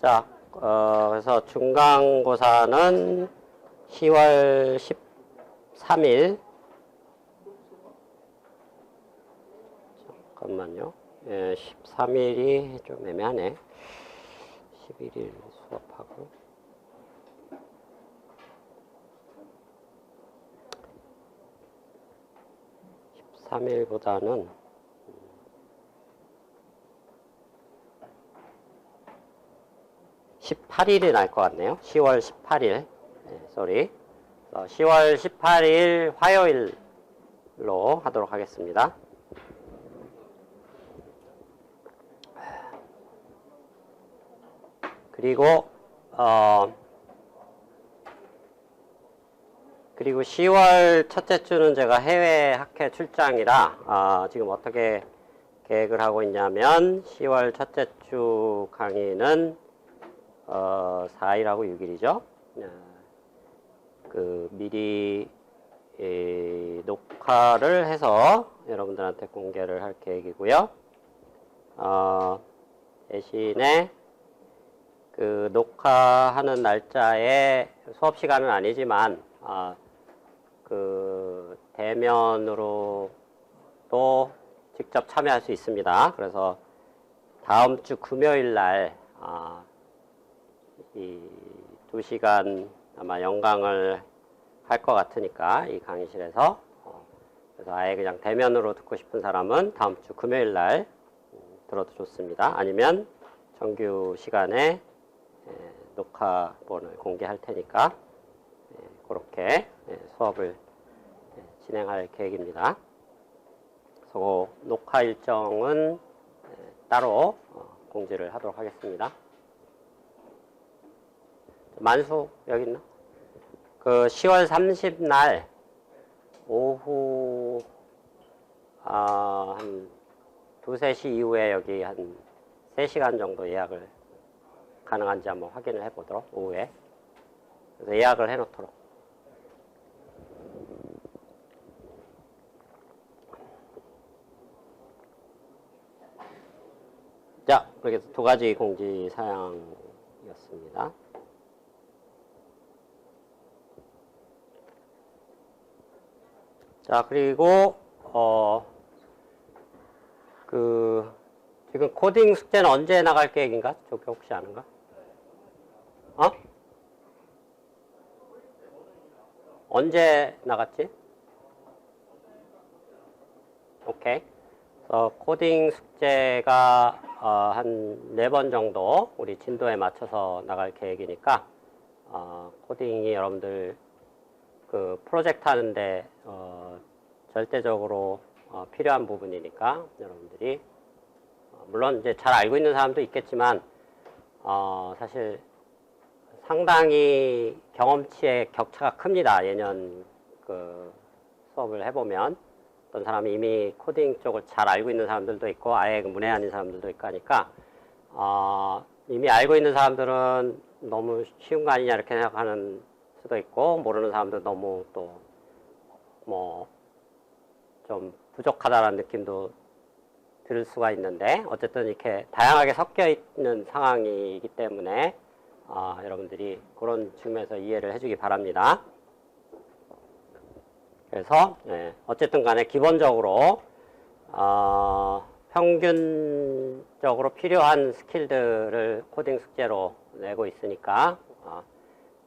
자, 그래서 중간고사는 10월 13일. 잠깐만요. 예, 13일이 좀 애매하네. 11일 수업하고. 13일보다는 18일이 날 것 같네요. 10월 18일. 네, 쏘리. 10월 18일 화요일로 하도록 하겠습니다. 그리고 10월 첫째 주는 제가 해외 학회 출장이라 지금 어떻게 계획을 하고 있냐면 10월 첫째 주 강의는 4일하고 6일이죠. 미리 녹화를 해서 여러분들한테 공개를 할 계획이고요. 대신에 그 녹화하는 날짜에 수업 시간은 아니지만 그 대면으로도 직접 참여할 수 있습니다. 그래서 다음 주 금요일 날 이 2시간 아마 연강을 할 것 같으니까 이 강의실에서 그래서 아예 그냥 대면으로 듣고 싶은 사람은 다음 주 금요일 날 들어도 좋습니다. 아니면 정규 시간에 녹화본을 공개할 테니까 그렇게 수업을 진행할 계획입니다. 그래서 녹화 일정은 따로 공지를 하도록 하겠습니다. 만수 여기 있나? 그 10월 30날 오후 한 2, 3시 이후에 여기 한 3시간 정도 예약을 가능한지 한번 확인을 해보도록 오후에 그래서 예약을 해놓도록. 자, 그렇게 해서 2가지 공지 사항이었습니다. 자, 그리고 지금 코딩 숙제는 언제 나갈 계획인가? 저기 혹시 아는가? 언제 나갔지? 오케이. 코딩 숙제가 한 4번 정도 우리 진도에 맞춰서 나갈 계획이니까 코딩이 여러분들 그 프로젝트 하는데 절대적으로 필요한 부분이니까 여러분들이 물론 이제 잘 알고 있는 사람도 있겠지만 사실 상당히 경험치의 격차가 큽니다. 예년 그 수업을 해보면 어떤 사람이 이미 코딩 쪽을 잘 알고 있는 사람들도 있고 아예 문외한인 사람들도 있고 하니까 이미 알고 있는 사람들은 너무 쉬운 거 아니냐 이렇게 생각하는 수도 있고 모르는 사람도 너무 또 뭐 좀 부족하다라는 느낌도 들 수가 있는데 어쨌든 이렇게 다양하게 섞여 있는 상황이기 때문에 여러분들이 그런 측면에서 이해를 해주기 바랍니다. 그래서 어쨌든 간에 기본적으로 평균적으로 필요한 스킬들을 코딩 숙제로 내고 있으니까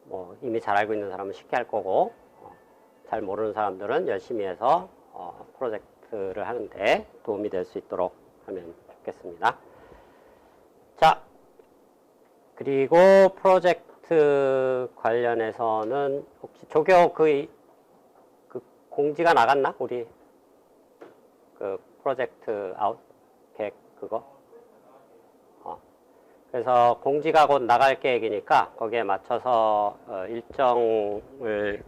뭐 이미 잘 알고 있는 사람은 쉽게 할 거고 잘 모르는 사람들은 열심히 해서 프로젝트를 하는데 도움이 될 수 있도록 하면 좋겠습니다. 자, 그리고 프로젝트 관련해서는 혹시 조교 그 공지가 나갔나? 우리 그 프로젝트 아웃 계획 그거? 그래서 공지가 곧 나갈 계획이니까 거기에 맞춰서 일정을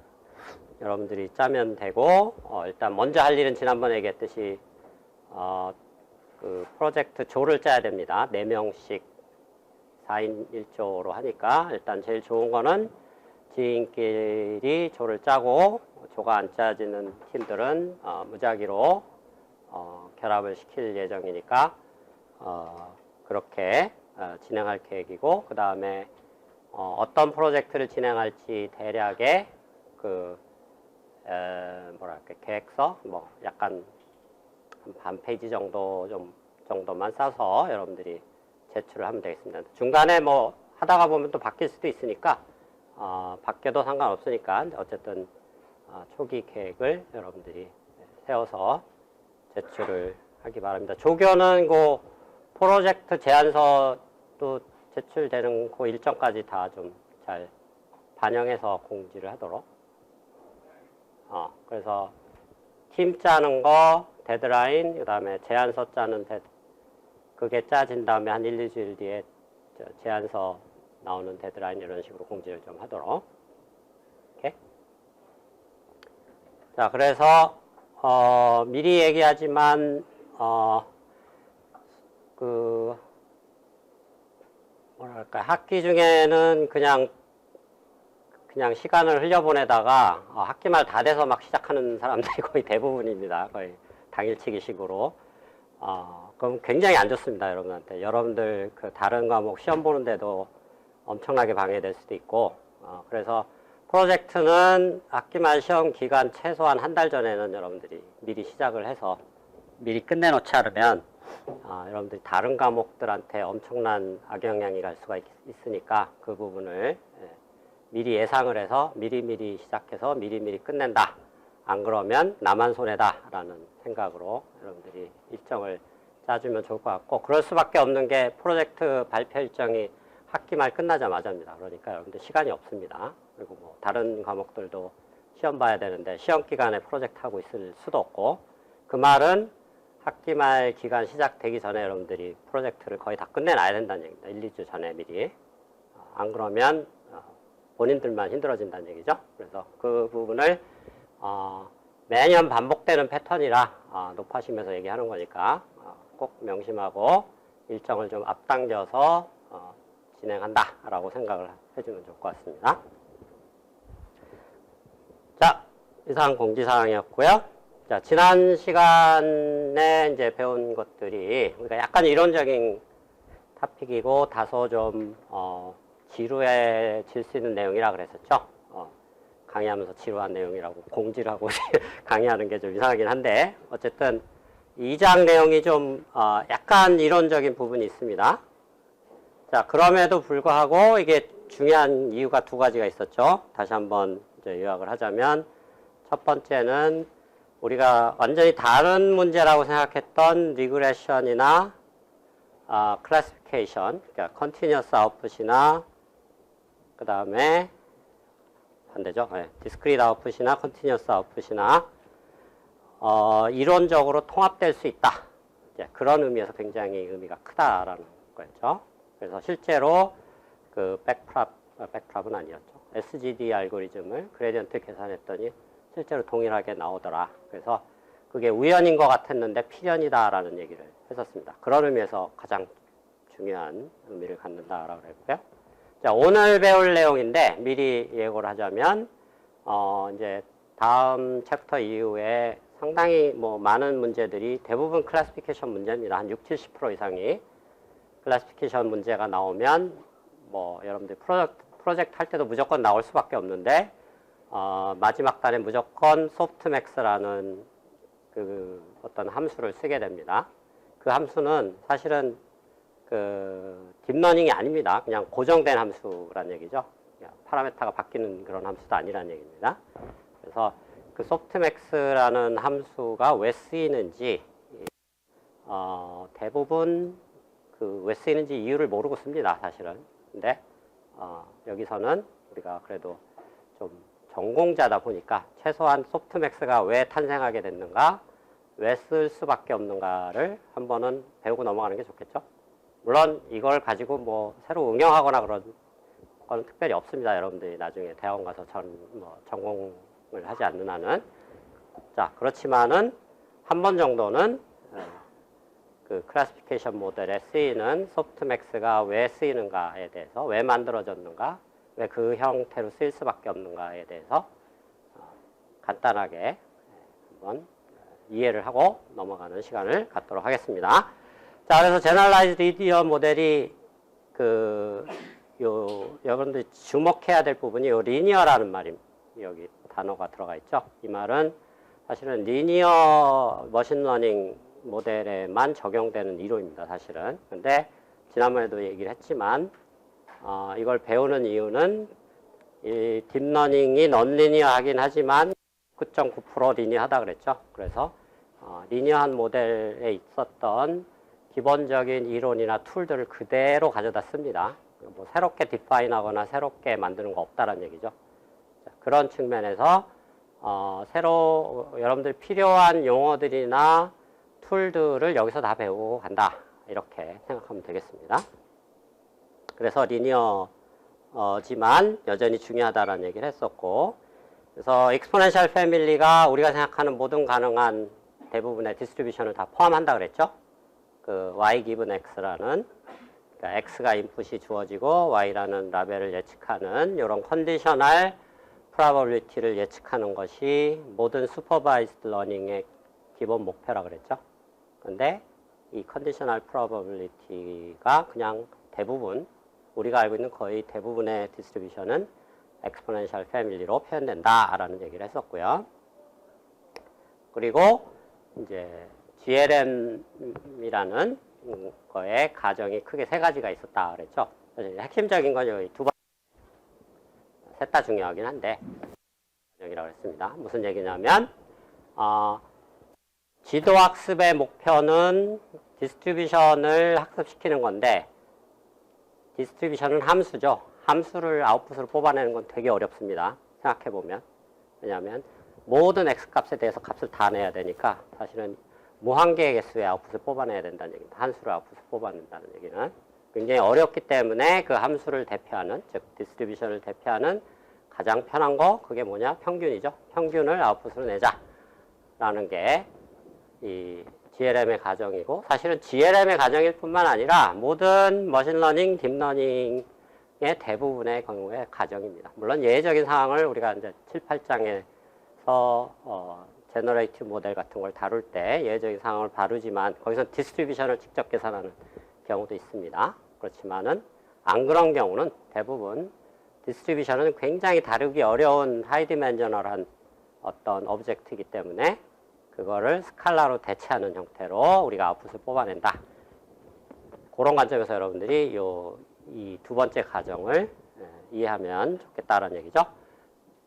여러분들이 짜면 되고 일단 먼저 할 일은 지난번에 얘기했듯이 그 프로젝트 조를 짜야 됩니다. 4명씩 4인 1조로 하니까 일단 제일 좋은 거는 지인끼리 조를 짜고 조가 안 짜지는 팀들은 무작위로 결합을 시킬 예정이니까 그렇게 진행할 계획이고, 그 다음에 어떤 프로젝트를 진행할지 대략의 뭐랄까, 계획서, 뭐 약간 반 페이지 정도만 싸서 여러분들이 제출을 하면 되겠습니다. 중간에 뭐 하다가 보면 또 바뀔 수도 있으니까 바뀌어도 상관없으니까 어쨌든 초기 계획을 여러분들이 세워서 제출을 하기 바랍니다. 조교는 그 프로젝트 제안서도 제출되는 그 일정까지 다 좀 잘 반영해서 공지를 하도록. 그래서 팀 짜는 거, 데드라인, 그 다음에 제안서 짜는 그게 짜진 다음에 한 1, 2주일 뒤에 제안서 나오는 데드라인 이런 식으로 공지를 좀 하도록. 이렇게. 자, 그래서 미리 얘기하지만 뭐랄까, 학기 중에는 그냥 시간을 흘려보내다가 학기 말 다 돼서 막 시작하는 사람들이 거의 대부분입니다. 거의 당일치기식으로. 그럼 굉장히 안 좋습니다, 여러분한테. 여러분들 그 다른 과목 시험 보는데도 엄청나게 방해될 수도 있고, 그래서 프로젝트는 학기 말 시험 기간 최소한 한 달 전에는 여러분들이 미리 시작을 해서 미리 끝내놓지 않으면 여러분들이 다른 과목들한테 엄청난 악영향이 갈 수가 있으니까 그 부분을 미리 예상을 해서 미리미리 시작해서 미리미리 끝낸다. 안 그러면 나만 손해다 라는 생각으로 여러분들이 일정을 짜주면 좋을 것 같고, 그럴 수밖에 없는 게 프로젝트 발표 일정이 학기 말 끝나자마자입니다. 그러니까 여러분들 시간이 없습니다. 그리고 뭐 다른 과목들도 시험 봐야 되는데 시험 기간에 프로젝트 하고 있을 수도 없고, 그 말은 학기 말 기간 시작되기 전에 여러분들이 프로젝트를 거의 다 끝내놔야 된다는 얘기입니다. 1, 2주 전에 미리. 안 그러면 본인들만 힘들어진다는 얘기죠. 그래서 그 부분을 매년 반복되는 패턴이라 높아시면서 얘기하는 거니까 꼭 명심하고 일정을 좀 앞당겨서 진행한다라고 생각을 해주면 좋을 것 같습니다. 자, 이상 공지사항이었고요. 자, 지난 시간에 이제 배운 것들이 우리가 약간 이론적인 토픽이고 다소 좀 지루해질 수 있는 내용이라 그랬었죠. 강의하면서 지루한 내용이라고 공지를 하고 강의하는 게 좀 이상하긴 한데, 어쨌든 2장 내용이 좀 약간 이론적인 부분이 있습니다. 자, 그럼에도 불구하고 이게 중요한 이유가 두 가지가 있었죠. 다시 한번 이제 요약을 하자면, 첫 번째는 우리가 완전히 다른 문제라고 생각했던 리그레션이나 클래시피케이션, 그러니까 컨티뉴어스 아웃풋이나 그 다음에 반대죠. 디스크리트 아웃풋이나 컨티뉴어스 아웃풋이나 이론적으로 통합될 수 있다. 이제 그런 의미에서 굉장히 의미가 크다라는 거였죠. 그래서 실제로 그 백프랍은 아니었죠. SGD 알고리즘을 그레디언트 계산했더니 실제로 동일하게 나오더라. 그래서 그게 우연인 것 같았는데 필연이다라는 얘기를 했었습니다. 그런 의미에서 가장 중요한 의미를 갖는다라고 했고요. 자, 오늘 배울 내용인데 미리 예고를 하자면 이제 다음 챕터 이후에 상당히 뭐 많은 문제들이 대부분 클래시피케이션 문제입니다. 한 60-70% 이상이 클래시피케이션 문제가 나오면 뭐 여러분들 프로젝트 할 때도 무조건 나올 수밖에 없는데 마지막 단에 무조건 소프트맥스라는 그 어떤 함수를 쓰게 됩니다. 그 함수는 사실은 그 딥러닝이 아닙니다. 그냥 고정된 함수란 얘기죠. 파라메타가 바뀌는 그런 함수도 아니란 얘기입니다. 그래서 그 소프트맥스라는 함수가 왜 쓰이는지 대부분 그 왜 쓰이는지 이유를 모르고 씁니다. 사실은. 근데 여기서는 우리가 그래도 좀 전공자다 보니까 최소한 소프트맥스가 왜 탄생하게 됐는가, 왜 쓸 수밖에 없는가를 한 번은 배우고 넘어가는 게 좋겠죠. 물론 이걸 가지고 뭐 새로 응용하거나 그런 거는 특별히 없습니다. 여러분들이 나중에 대학원 가서 전공을 하지 않는 한은. 자, 그렇지만은 한 번 정도는 그 클래시피케이션 모델에 쓰이는 소프트맥스가 왜 쓰이는가에 대해서, 왜 만들어졌는가, 왜 그 형태로 쓰일 수밖에 없는가에 대해서 간단하게 한번 이해를 하고 넘어가는 시간을 갖도록 하겠습니다. 자, 그래서 제너럴라이즈드 리니어 모델이 여러분들이 주목해야 될 부분이 요 리니어라는 말이 여기 단어가 들어가 있죠. 이 말은 사실은 리니어 머신러닝 모델에만 적용되는 이론입니다. 사실은. 근데 지난번에도 얘기를 했지만 이걸 배우는 이유는 이 딥러닝이 넌리니어하긴 하지만 9.9% 리니어하다 그랬죠. 그래서 리니어한 모델에 있었던 기본적인 이론이나 툴들을 그대로 가져다 씁니다. 뭐 새롭게 디파인하거나 새롭게 만드는 거 없다는 얘기죠. 자, 그런 측면에서 여러분들 필요한 용어들이나 툴들을 여기서 다 배우고 간다. 이렇게 생각하면 되겠습니다. 그래서 리니어지만 여전히 중요하다라는 얘기를 했었고, 그래서 익스포넨셜 패밀리가 우리가 생각하는 모든 가능한 대부분의 디스트리뷰션을 다 포함한다 그랬죠. 그 y 기분 x라는, 그러니까 x가 인풋이 주어지고 y라는 라벨을 예측하는 이런 컨디셔널 프로버빌리티를 예측하는 것이 모든 슈퍼바이즈드 러닝의 기본 목표라 그랬죠. 근데 이 컨디셔널 프로버빌리티가 그냥 대부분 우리가 알고 있는 거의 대부분의 디스트리뷰션은 엑스포넨셜 패밀리로 표현된다라는 얘기를 했었고요. 그리고 이제 GLM이라는 거에 가정이 크게 세 가지가 있었다 그랬죠. 핵심적인 건 여기 두 번, 셋 다 중요하긴 한데 가정이라고 했습니다. 무슨 얘기냐면 지도학습의 목표는 디스트리뷰션을 학습시키는 건데, 디스트리뷰션은 함수죠. 함수를 아웃풋으로 뽑아내는 건 되게 어렵습니다. 생각해보면. 왜냐하면 모든 x값에 대해서 값을 다 내야 되니까 사실은 무한개의 개수의 아웃풋을 뽑아내야 된다는 얘기입니다. 한수를 아웃풋을 뽑아낸다는 얘기는 굉장히 어렵기 때문에 그 함수를 대표하는, 즉 디스트리뷰션을 대표하는 가장 편한 거, 그게 뭐냐? 평균이죠. 평균을 아웃풋으로 내자라는 게 이 GLM의 가정이고, 사실은 GLM의 가정일 뿐만 아니라 모든 머신러닝, 딥러닝의 대부분의 경우의 가정입니다. 물론 예외적인 상황을 우리가 이제 7, 8장에서 제너레이티브 모델 같은 걸 다룰 때 예외적인 상황을 다루지만 거기서 디스트리뷰션을 직접 계산하는 경우도 있습니다. 그렇지만은 안 그런 경우는 대부분 디스트리뷰션은 굉장히 다루기 어려운 하이 디멘저널한 어떤 오브젝트이기 때문에 그거를 스칼라로 대체하는 형태로 우리가 아웃풋을 뽑아낸다. 그런 관점에서 여러분들이 이 두 번째 가정을 이해하면 좋겠다는 얘기죠.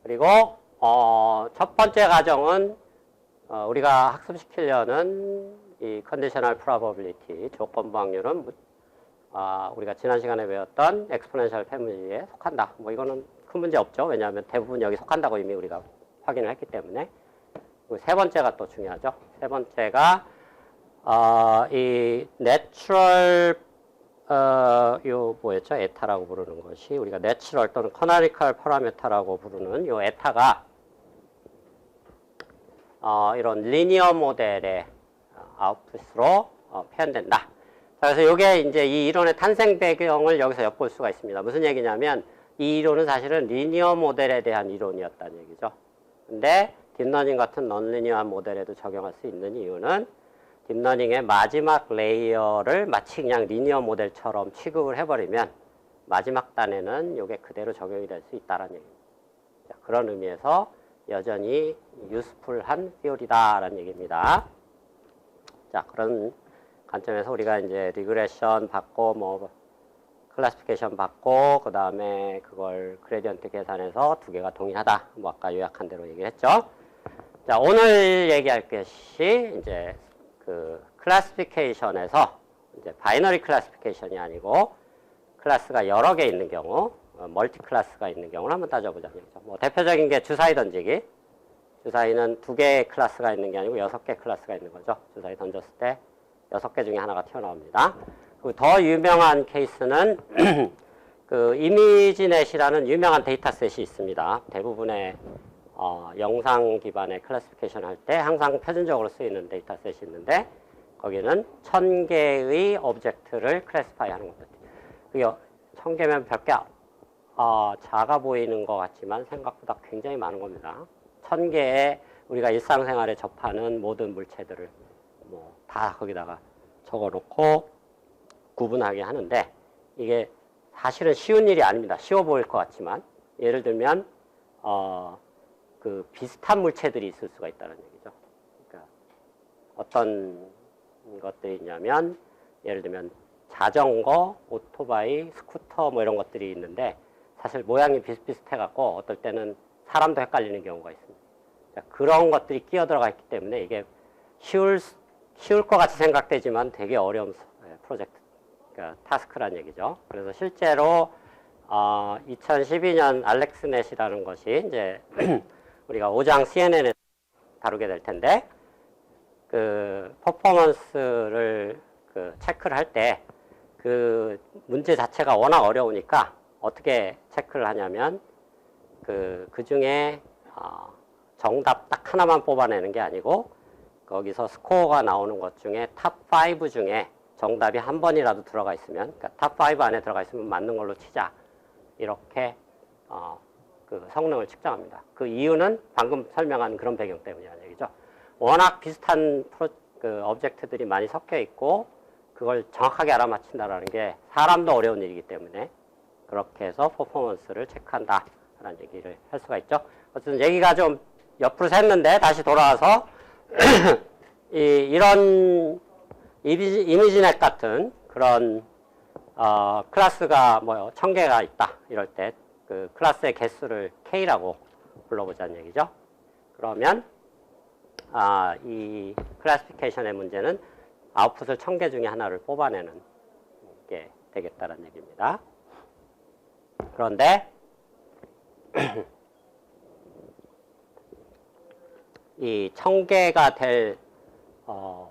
그리고 첫 번째 가정은 우리가 학습시키려는 이 컨디셔널 프로버빌리티, 조건부 확률은 우리가 지난 시간에 배웠던 엑스포넨셜 패밀리에 속한다. 뭐 이거는 큰 문제 없죠. 왜냐하면 대부분 여기 속한다고 이미 우리가 확인을 했기 때문에. 그리고 세 번째가 또 중요하죠. 세 번째가 이 내추럴 뭐였죠? 에타라고 부르는 것이 우리가 내추럴 또는 커나리컬 파라메타라고 부르는 요 에타가 이런 리니어 모델의 아웃풋으로 표현된다. 자, 그래서 이게 이제 이 이론의 탄생 배경을 여기서 엿볼 수가 있습니다. 무슨 얘기냐면 이 이론은 사실은 리니어 모델에 대한 이론이었다는 얘기죠. 근데 딥러닝 같은 넌리니어한 모델에도 적용할 수 있는 이유는 딥러닝의 마지막 레이어를 마치 그냥 리니어 모델처럼 취급을 해버리면 마지막 단에는 이게 그대로 적용이 될 수 있다는 얘기입니다. 자, 그런 의미에서 여전히 유스풀한 티오리다라는 얘기입니다. 자, 그런 관점에서 우리가 이제 리그레션 받고 뭐 클래시피케이션 받고 그 다음에 그걸 그레디언트 계산해서 두 개가 동일하다. 뭐 아까 요약한 대로 얘기를 했죠. 자, 오늘 얘기할 것이 이제 그 클래시피케이션에서 이제 바이너리 클래시피케이션이 아니고 클래스가 여러 개 있는 경우, 멀티 클래스가 있는 경우를 한번 따져보자는 얘기죠. 뭐 대표적인 게 주사위 던지기. 주사위는 두 개의 클래스가 있는 게 아니고 6개 클래스가 있는 거죠. 주사위 던졌을 때 6개 중에 하나가 튀어나옵니다. 그리고 더 유명한 케이스는 그 이미지넷이라는 유명한 데이터셋이 있습니다. 대부분의 영상 기반의 클래시피케이션 할 때 항상 표준적으로 쓰이는 데이터셋이 있는데 거기는 1000개의 오브젝트를 클래시파이 하는 겁니다. 그게 1000개면 별게 작아 보이는 것 같지만 생각보다 굉장히 많은 겁니다. 1000개의 우리가 일상생활에 접하는 모든 물체들을 뭐 다 거기다가 적어놓고 구분하게 하는데 이게 사실은 쉬운 일이 아닙니다. 쉬워 보일 것 같지만 예를 들면 그 비슷한 물체들이 있을 수가 있다는 얘기죠. 그러니까 어떤 것들이 있냐면 예를 들면 자전거, 오토바이, 스쿠터 뭐 이런 것들이 있는데 사실 모양이 비슷비슷해 갖고 어떨 때는 사람도 헷갈리는 경우가 있습니다. 그런 것들이 끼어 들어가 있기 때문에 이게 쉬울 것 같이 생각되지만 되게 어려운 프로젝트, 그러니까 타스크란 얘기죠. 그래서 실제로 2012년 알렉스넷이라는 것이 이제 우리가 5장 CNN에 다루게 될 텐데 그 퍼포먼스를 그 체크를 할 때 그 문제 자체가 워낙 어려우니까 어떻게 체크를 하냐면 그 중에 정답 딱 하나만 뽑아내는 게 아니고 거기서 스코어가 나오는 것 중에 탑 5 중에 정답이 한 번이라도 들어가 있으면, 그러니까 탑 5 안에 들어가 있으면 맞는 걸로 치자. 이렇게 그 성능을 측정합니다. 그 이유는 방금 설명한 그런 배경 때문이라는 얘기죠. 워낙 비슷한 그 오브젝트들이 많이 섞여 있고 그걸 정확하게 알아맞힌다라는 게 사람도 어려운 일이기 때문에 그렇게 해서 퍼포먼스를 체크한다라는 얘기를 할 수가 있죠. 어쨌든 얘기가 좀 옆으로 샜는데 다시 돌아와서 이런 이미지넷 같은 그런 클래스가 뭐 1000개가 있다 이럴 때 그 클래스의 개수를 K라고 불러보자는 얘기죠. 그러면 이 클래시피케이션의 문제는 아웃풋을 1000개 중에 하나를 뽑아내는 게 되겠다는 얘기입니다. 그런데 이 1000개가 될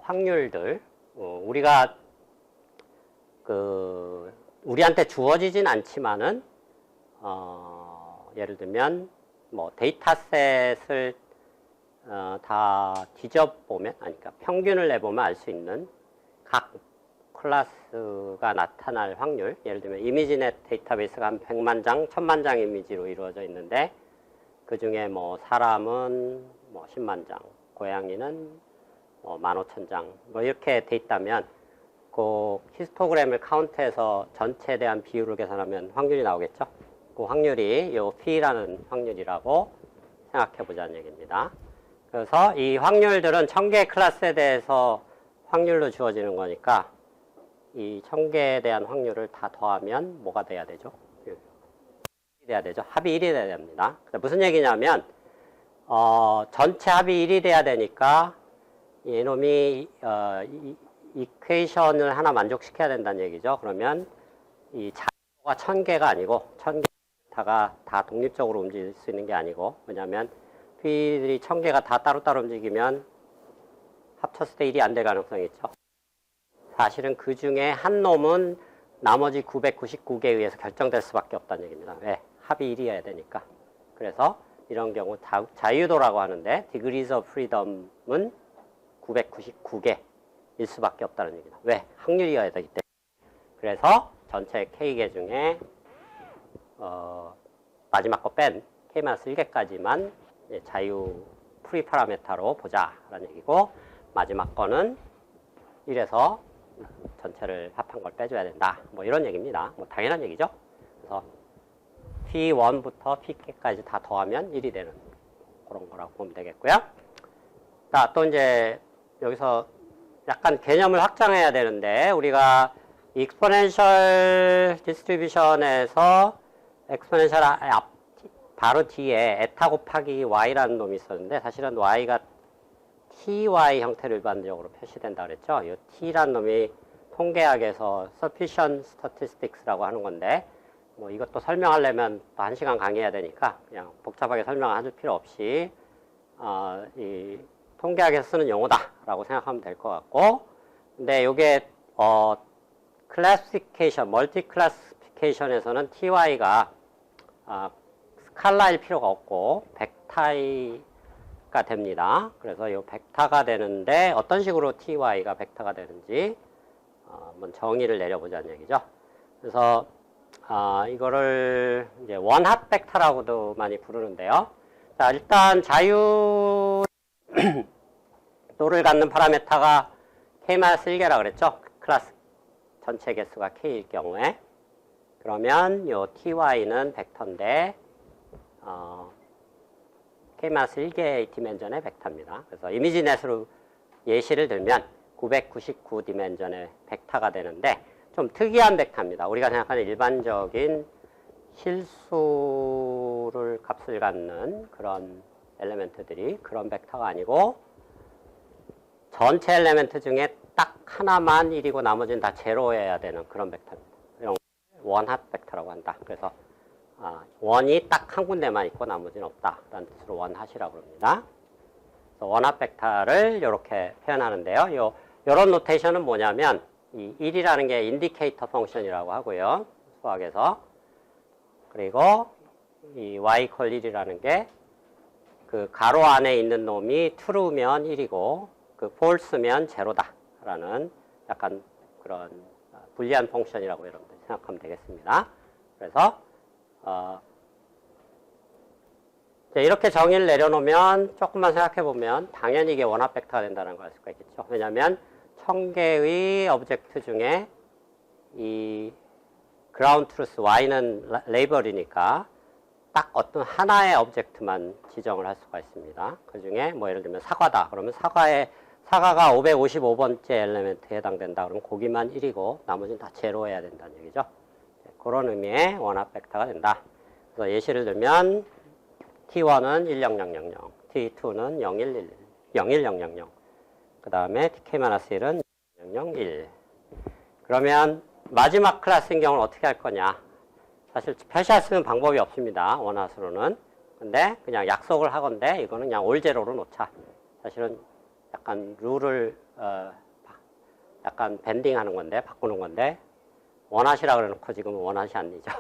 확률들, 우리가 우리한테 주어지진 않지만은 예를 들면 뭐 데이터셋을 다 뒤져보면, 그러니까 평균을 내보면 알 수 있는 각 클래스가 나타날 확률, 예를 들면 이미지넷 데이터베이스가 한 100만 장, 1000만 장 이미지로 이루어져 있는데 그 중에 뭐 사람은 뭐 10만 장, 고양이는 뭐 15,000장 뭐 이렇게 돼 있다면 그 히스토그램을 카운트해서 전체에 대한 비율을 계산하면 확률이 나오겠죠. 그 확률이 요 P라는 확률이라고 생각해 보자는 얘기입니다. 그래서 이 확률들은 1000개의 클래스에 대해서 확률로 주어지는 거니까 이 1000개에 대한 확률을 다 더하면 뭐가 돼야 되죠? 1이 돼야 되죠. 합이 1이 돼야 됩니다. 무슨 얘기냐면 전체 합이 1이 돼야 되니까 이놈이 이퀘이션을 하나 만족시켜야 된다는 얘기죠. 그러면 이 자료가 1000개가 아니고 1000개가 다 독립적으로 움직일 수 있는 게 아니고, 왜냐하면 P들이 1000개가 다 따로따로 움직이면 합쳤을 때 1이 안 될 가능성이 있죠. 사실은 그 중에 한 놈은 나머지 999개에 의해서 결정될 수밖에 없다는 얘기입니다. 왜? 합이 1이어야 되니까. 그래서 이런 경우 자유도라고 하는데 degrees of freedom은 999개일 수밖에 없다는 얘기다. 왜? 확률이어야 되기 때문에. 그래서 전체 K개 중에 마지막 거 뺀 K-1개까지만 자유 프리 파라메타로 보자라는 얘기고, 마지막 거는 1에서 전체를 합한 걸 빼줘야 된다. 뭐 이런 얘기입니다. 뭐 당연한 얘기죠. 그래서 P1부터 P까지 다 더하면 1이 되는 그런 거라고 보면 되겠고요. 자, 또 이제 여기서 약간 개념을 확장해야 되는데, 우리가 익스포넨셜 디스트리뷰션에서 익스포넨셜 바로 뒤에 에타 곱하기 y라는 놈이 있었는데, 사실은 y가 ty 형태로 일반적으로 표시된다 그랬죠. 이 t라는 놈이 통계학에서 sufficient statistics라고 하는 건데, 뭐 이것도 설명하려면 또 1시간 강의해야 되니까 그냥 복잡하게 설명할 필요 없이 이 통계학에서 쓰는 용어다라고 생각하면 될 것 같고, 근데 이게 클래시피케이션, 멀티 클래시피케이션에서는 ty가 스칼라일 필요가 없고 벡터가 됩니다. 그래서 이 벡터가 되는데 어떤 식으로 ty가 벡터가 되는지 한번 정의를 내려보자는 얘기죠. 그래서 이거를 이제 원합 벡터라고도 많이 부르는데요. 자, 일단 자유도를 갖는 파라메터가 K-1개라 그랬죠. 클래스 전체 개수가 K일 경우에. 그러면 요 ty는 벡터인데 k-1개의 디멘전의 벡터입니다. 그래서 이미지넷으로 예시를 들면 999 디멘전의 벡터가 되는데 좀 특이한 벡터입니다. 우리가 생각하는 일반적인 실수를 값을 갖는 그런 엘리멘트들이 그런 벡터가 아니고 전체 엘리멘트 중에 딱 하나만 1이고 나머지는 다 제로여야 되는 그런 벡터입니다. 이런 원핫 벡터라고 한다. 그래서 원이 딱 한 군데만 있고 나머지는 없다 라는 뜻으로 원핫이라고 합니다. 그래서 원핫 벡터를 이렇게 표현하는데요. 이런 노테이션은 뭐냐면 이 1이라는 게 인디케이터 펑션이라고 하고요. 수학에서. 그리고 이 y = 1이라는 게 그 가로 안에 있는 놈이 true면 1이고 그 false면 제로다 라는 약간 그런 불리한 펑션이라고 여러분들 생각하면 되겠습니다. 그래서 이렇게 정의를 내려놓으면 조금만 생각해 보면 당연히 이게 원합 벡터가 된다는 걸 알 수가 있겠죠. 왜냐하면 1000개의 오브젝트 중에 이 ground truth y는 레이블이니까 딱 어떤 하나의 오브젝트만 지정을 할 수가 있습니다. 그 중에 뭐 예를 들면 사과다. 그러면 사과가 555번째 엘리멘트에 해당된다. 그러면 거기만 1이고 나머지는 다 제로해야 된다는 얘기죠. 그런 의미의 원합 벡터가 된다. 그래서 예시를 들면 T1은 10000, T2는 011, 01000, 그 다음에 TK-1은 001. 그러면 마지막 클래스인 경우는 어떻게 할 거냐? 사실 표시할 수 있는 방법이 없습니다. 원핫으로는. 근데 그냥 약속을 하건데 이거는 그냥 올제로로 놓자. 사실은 약간 룰을 약간 밴딩하는 건데 바꾸는 건데 원핫이라 그래놓고 지금은 원핫이 아니죠.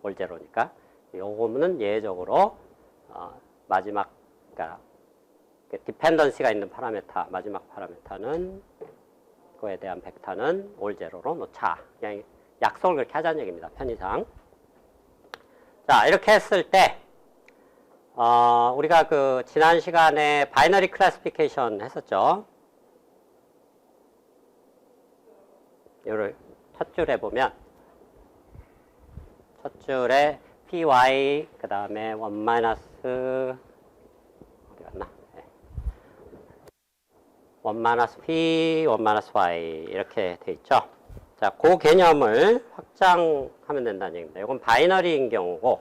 올제로니까. 요거는 예외적으로 마지막 그러니까 디펜던시가 있는 파라메타 마지막 파라메타는 그거에 대한 벡터는 올제로로 놓자. 그냥 약속을 그렇게 하자는 얘기입니다. 편의상. 자, 이렇게 했을 때 우리가 그 지난 시간에 바이너리 클래시피케이션 했었죠. 이거를 첫 줄에 보면 첫 줄에 py 그 다음에 1 마이너스 어디 갔나? 1 마이너스 p 1 마이너스 y 이렇게 돼 있죠. 자, 그 개념을 확장하면 된다는 얘기입니다. 이건 바이너리인 경우고,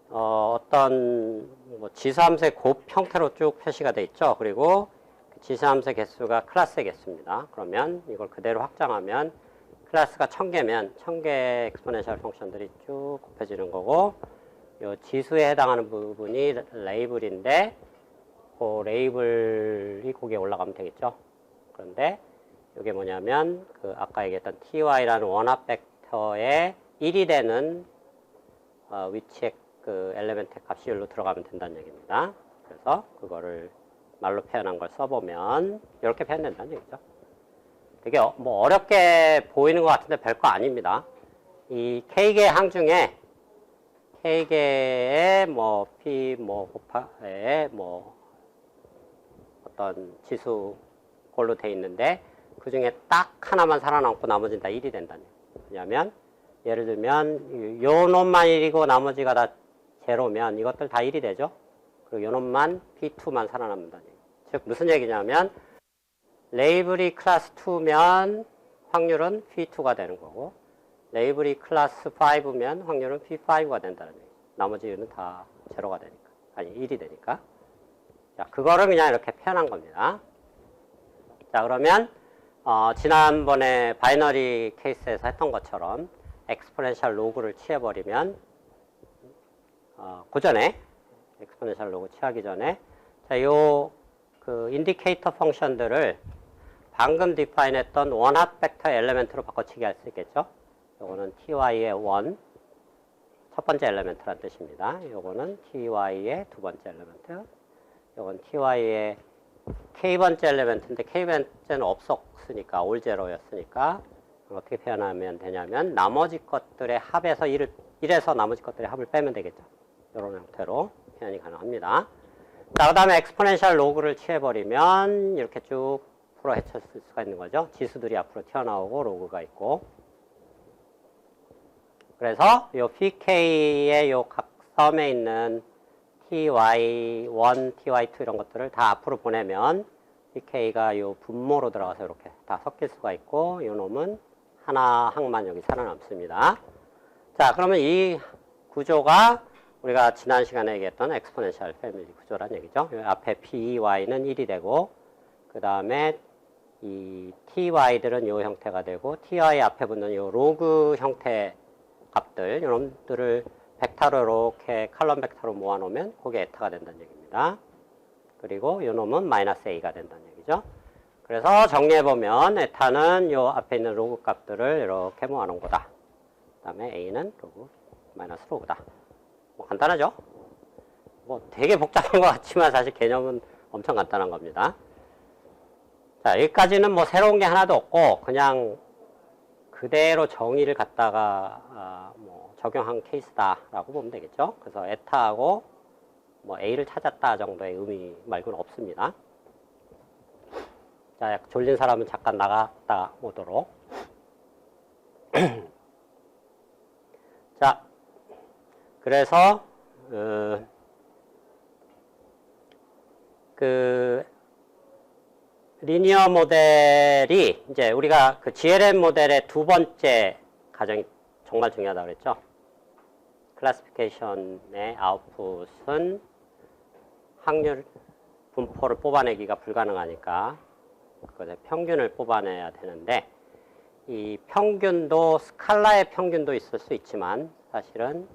어떤 뭐 지수함수의 곱 형태로 쭉 표시가 돼 있죠. 그리고 그 지수함수의 개수가 클래스의 개수입니다. 그러면 이걸 그대로 확장하면 클래스가 1000개면 1000개의 엑스포넨셜 펑션들이 쭉 곱해지는 거고, 이 지수에 해당하는 부분이 레이블인데, 그 레이블이 거기에 올라가면 되겠죠. 그런데 이게 뭐냐면 그 아까 얘기했던 ty라는 원합 벡터의 1이 되는 위치의 그 엘리멘트 값이 여기로 들어가면 된다는 얘기입니다. 그래서 그거를 말로 표현한 걸 써보면 이렇게 표현된다는 얘기죠. 되게 뭐 어렵게 보이는 것 같은데 별거 아닙니다. 이 k개의 항 중에 k개의 뭐 p 뭐 곱하에 뭐 어떤 지수 골로 돼 있는데 그 중에 딱 하나만 살아남고 나머지는 다 1이 된다는 얘기예요. 왜냐하면 예를 들면 요 놈만 1이고 나머지가 다 제로면 이것들 다 1이 되죠. 그리고 요 놈만 P2만 살아남는다는 얘기예요. 즉 무슨 얘기냐면 레이블이 클래스 2면 확률은 P2가 되는 거고 레이블이 클래스 5면 확률은 P5가 된다는 얘기예요. 나머지는 다 제로가 되니까. 아니 1이 되니까. 자, 그거를 그냥 이렇게 표현한 겁니다. 자, 그러면 지난번에 바이너리 케이스에서 했던 것처럼 엑스포넨셜 로그를 취해버리면 그 전에 엑스포넨셜 로그 취하기 전에 자, 요 그 인디케이터 펑션들을 방금 디파인했던 원합 벡터 엘리멘트로 바꿔치기 할 수 있겠죠. 요거는 ty의 1 첫 번째 엘리멘트란 뜻입니다. 요거는 ty의 두 번째 엘리멘트. 요건 ty의 k번째 엘리멘트인데 k번째는 없었으니까 올제로였으니까 어떻게 표현하면 되냐면 나머지 것들의 합에서 1에서 나머지 것들의 합을 빼면 되겠죠. 이런 형태로 표현이 가능합니다. 자, 그 다음에 엑스포넨셜 로그를 취해버리면 이렇게 쭉 풀어 헤쳤을 수가 있는 거죠. 지수들이 앞으로 튀어나오고 로그가 있고 그래서 요 pk의 요 각 섬에 있는 ty1, ty2 이런 것들을 다 앞으로 보내면 pk가 요 분모로 들어가서 이렇게 다 섞일 수가 있고 요 놈은 하나 항만 여기 살아남습니다. 자, 그러면 이 구조가 우리가 지난 시간에 얘기했던 엑스포넨셜 패밀리 구조란 얘기죠. 앞에 py는 1이 되고 그 다음에 이 ty들은 이 형태가 되고 ty 앞에 붙는 이 로그 형태 값들 이놈들을 벡터로 이렇게 칼럼 벡터로 모아놓으면 그게 에타가 된다는 얘기입니다. 그리고 이 놈은 마이너스 a가 된다는 얘기죠. 그래서 정리해보면 에타는 이 앞에 있는 로그 값들을 이렇게 모아놓은 거다. 그 다음에 a는 로그 마이너스 로그다. 뭐 간단하죠? 뭐 되게 복잡한 것 같지만 사실 개념은 엄청 간단한 겁니다. 자, 여기까지는 뭐 새로운 게 하나도 없고 그냥 그대로 정의를 갖다가 뭐 적용한 케이스다라고 보면 되겠죠. 그래서 에타하고 뭐 a를 찾았다 정도의 의미 말고는 없습니다. 자, 졸린 사람은 잠깐 나갔다 오도록. 자, 그래서 그 리니어 모델이 이제 우리가 그 GLM 모델의 두 번째 과정이 정말 중요하다고 그랬죠. 클래시피케이션의 아웃풋은 확률 분포를 뽑아내기가 불가능하니까 그것의 평균을 뽑아내야 되는데 이 평균도 스칼라의 평균도 있을 수 있지만 사실은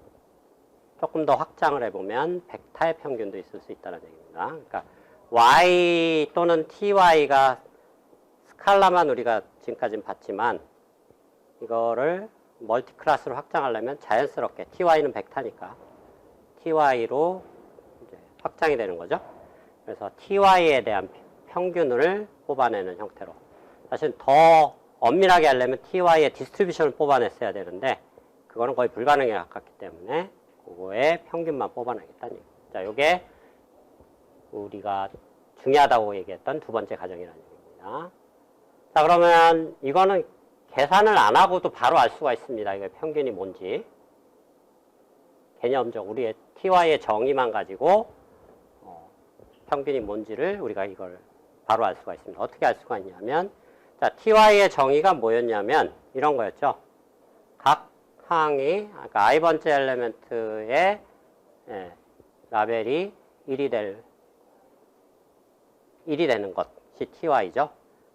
조금 더 확장을 해보면 벡터의 평균도 있을 수 있다는 얘기입니다. 그러니까 y 또는 ty가 스칼라만 우리가 지금까지는 봤지만 이거를 멀티 클래스로 확장하려면 자연스럽게 ty는 벡터니까 ty로 이제 확장이 되는 거죠. 그래서 ty에 대한 평균을 뽑아내는 형태로 사실 더 엄밀하게 하려면 ty의 디스트리뷰션을 뽑아냈어야 되는데 그거는 거의 불가능에 가깝기 때문에 그거의 평균만 뽑아내겠다는 얘기죠. 자, 요게 우리가 중요하다고 얘기했던 두 번째 과정이라는 얘기입니다. 자, 그러면 이거는 계산을 안 하고도 바로 알 수가 있습니다. 이거 평균이 뭔지. 개념적 우리의 ty의 정의만 가지고 평균이 뭔지를 우리가 이걸 바로 알 수가 있습니다. 어떻게 알 수가 있냐면 자, ty의 정의가 뭐였냐면 이런 거였죠. 각 항이 그러니까 i번째 엘리멘트의 라벨이 1이 되는 것이 ty죠.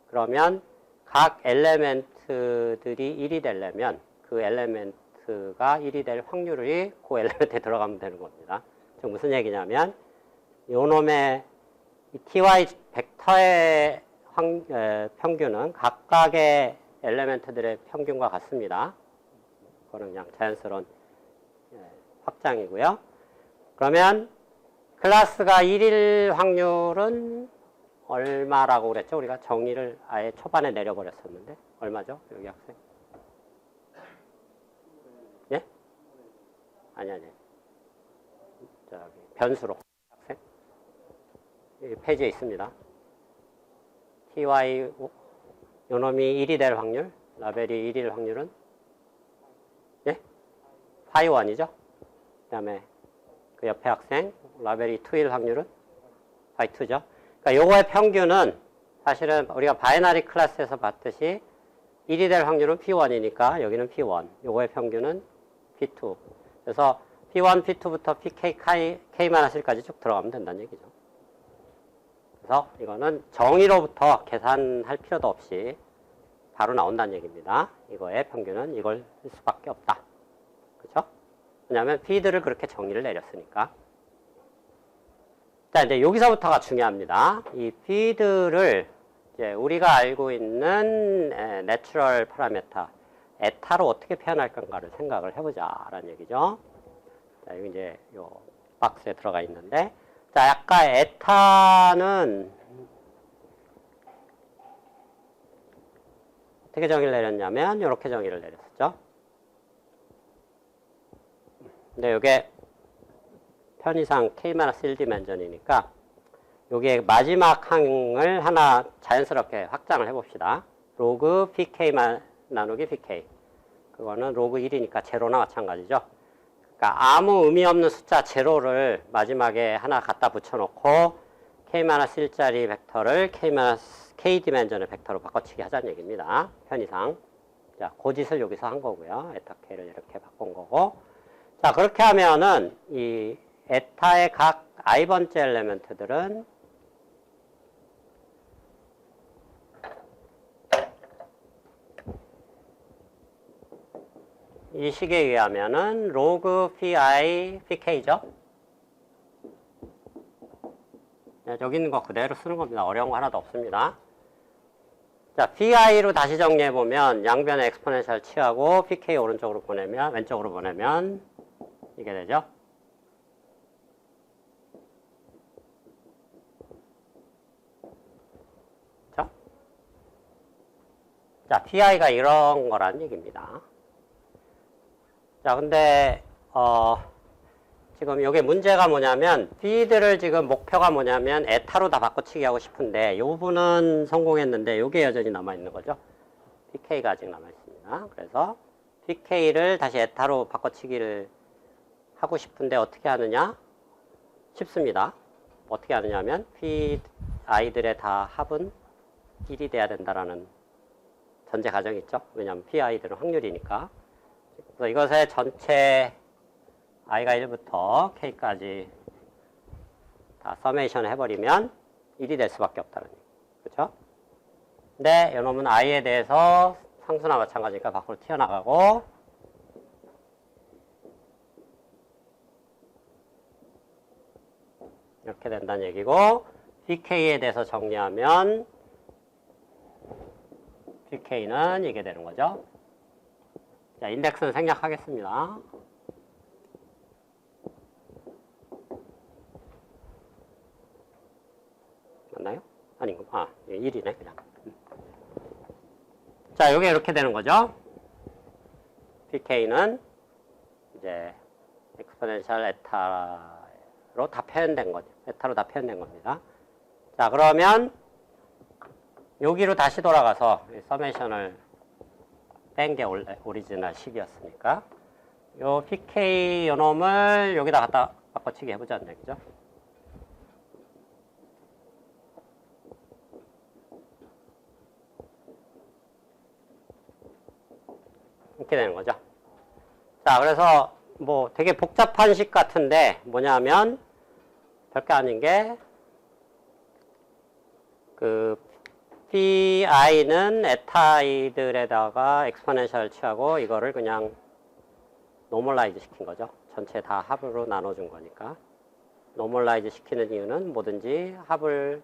그러면 각 엘리멘트들이 1이 되려면 그 엘리멘트가 1이 될 확률이 그 엘리멘트에 들어가면 되는 겁니다. 즉 무슨 얘기냐면 요놈의 ty 벡터의 평균은 각각의 엘리멘트들의 평균과 같습니다. 그거는 그냥 자연스러운 확장이고요. 그러면 클래스가 1일 확률은 얼마라고 그랬죠? 우리가 정의를 아예 초반에 내려버렸었는데 얼마죠? 여기 학생? 예? 아니 저기 변수로 학생? 여기 페이지에 있습니다. ty 요놈이 1이 될 확률, 라벨이 1일 확률은 예? phi1이죠? 그 다음에 그 옆에 학생 라벨이 2일 확률은 phi2죠? 그러니까 요거의 평균은 사실은 우리가 바이너리 클래스에서 봤듯이 1이 될 확률은 p1이니까 여기는 p1, 요거의 평균은 p2. 그래서 p1, p2부터 pk, k-1까지 쭉 들어가면 된다는 얘기죠. 그래서 이거는 정의로부터 계산할 필요도 없이 바로 나온다는 얘기입니다. 이거의 평균은 이걸 쓸 수밖에 없다. 그렇죠? 왜냐하면 피드를 그렇게 정의를 내렸으니까. 자, 이제 여기서부터가 중요합니다. 이 피드를 이제 우리가 알고 있는 내추럴 파라메터 에타로 어떻게 표현할 건가를 생각을 해보자라는 얘기죠. 자, 여기 이제 요 박스에 들어가 있는데, 자, 아까 에타는 어떻게 정의를 내렸냐면 이렇게 정의를 내렸었죠. 근데 이게 편의상 k-1디멘전이니까 여기에 마지막 항을 하나 자연스럽게 확장을 해봅시다. 로그 pk 나누기 pk. 그거는 로그 1이니까 제로나 마찬가지죠. 그러니까 아무 의미 없는 숫자 제로를 마지막에 하나 갖다 붙여놓고 k-1짜리 벡터를 k 디멘전의 벡터로 바꿔치기 하자는 얘기입니다. 편의상. 자, 그 짓을 여기서 한 거고요. 에타 k를 이렇게 바꾼 거고. 자, 그렇게 하면은 이 에타의 각 i번째 엘리멘트들은 이 식에 의하면은 로그 phi pk죠. 네, 여기 있는 거 그대로 쓰는 겁니다. 어려운 거 하나도 없습니다. 자, pi로 다시 정리해 보면 양변에 엑스포넨셜 취하고 pk 오른쪽으로 보내면 왼쪽으로 보내면 이게 되죠. 그렇죠? 자, pi가 이런 거란 얘기입니다. 자, 근데 지금 이게 문제가 뭐냐면 feed를 지금 목표가 뭐냐면 에타로 다 바꿔치기 하고 싶은데 이 부분은 성공했는데 이게 여전히 남아있는 거죠. pk가 아직 남아있습니다. 그래서 pk를 다시 에타로 바꿔치기를 하고 싶은데 어떻게 하느냐? 쉽습니다. 어떻게 하느냐 하면 feed i들의 다 합은 1이 돼야 된다라는 전제 가정이 있죠. 왜냐하면 pi들은 확률이니까. 그래서 이것의 전체 i가 1부터 k까지 다 서메이션 해버리면 1이 될 수밖에 없다는 얘기. 그렇죠? 근데 이놈은 i에 대해서 상수나 마찬가지니까 밖으로 튀어나가고 이렇게 된다는 얘기고 pk에 대해서 정리하면 pk는 이게 되는 거죠. 자, 인덱스는 생략하겠습니다. 맞나요? 아닌가? 아, 1이네, 그냥. 자, 요게 이렇게 되는 거죠. pk는 이제 엑스포넨셜 에타로 다 표현된 거죠. 에타로 다 표현된 겁니다. 자, 그러면 여기로 다시 돌아가서 서메이션을 뺀 게 오리지널 식이었으니까 요 pk 요놈을 여기다 갖다 바꿔치기 해보자는 얘기죠. 이렇게 되는 거죠. 자, 그래서 뭐 되게 복잡한 식 같은데 뭐냐면 별게 아닌 게 그 pi는 에타이들에다가 엑스포넨셜 취하고 이거를 그냥 노멀라이즈 시킨 거죠. 전체 다 합으로 나눠준 거니까. 노멀라이즈 시키는 이유는 뭐든지 합을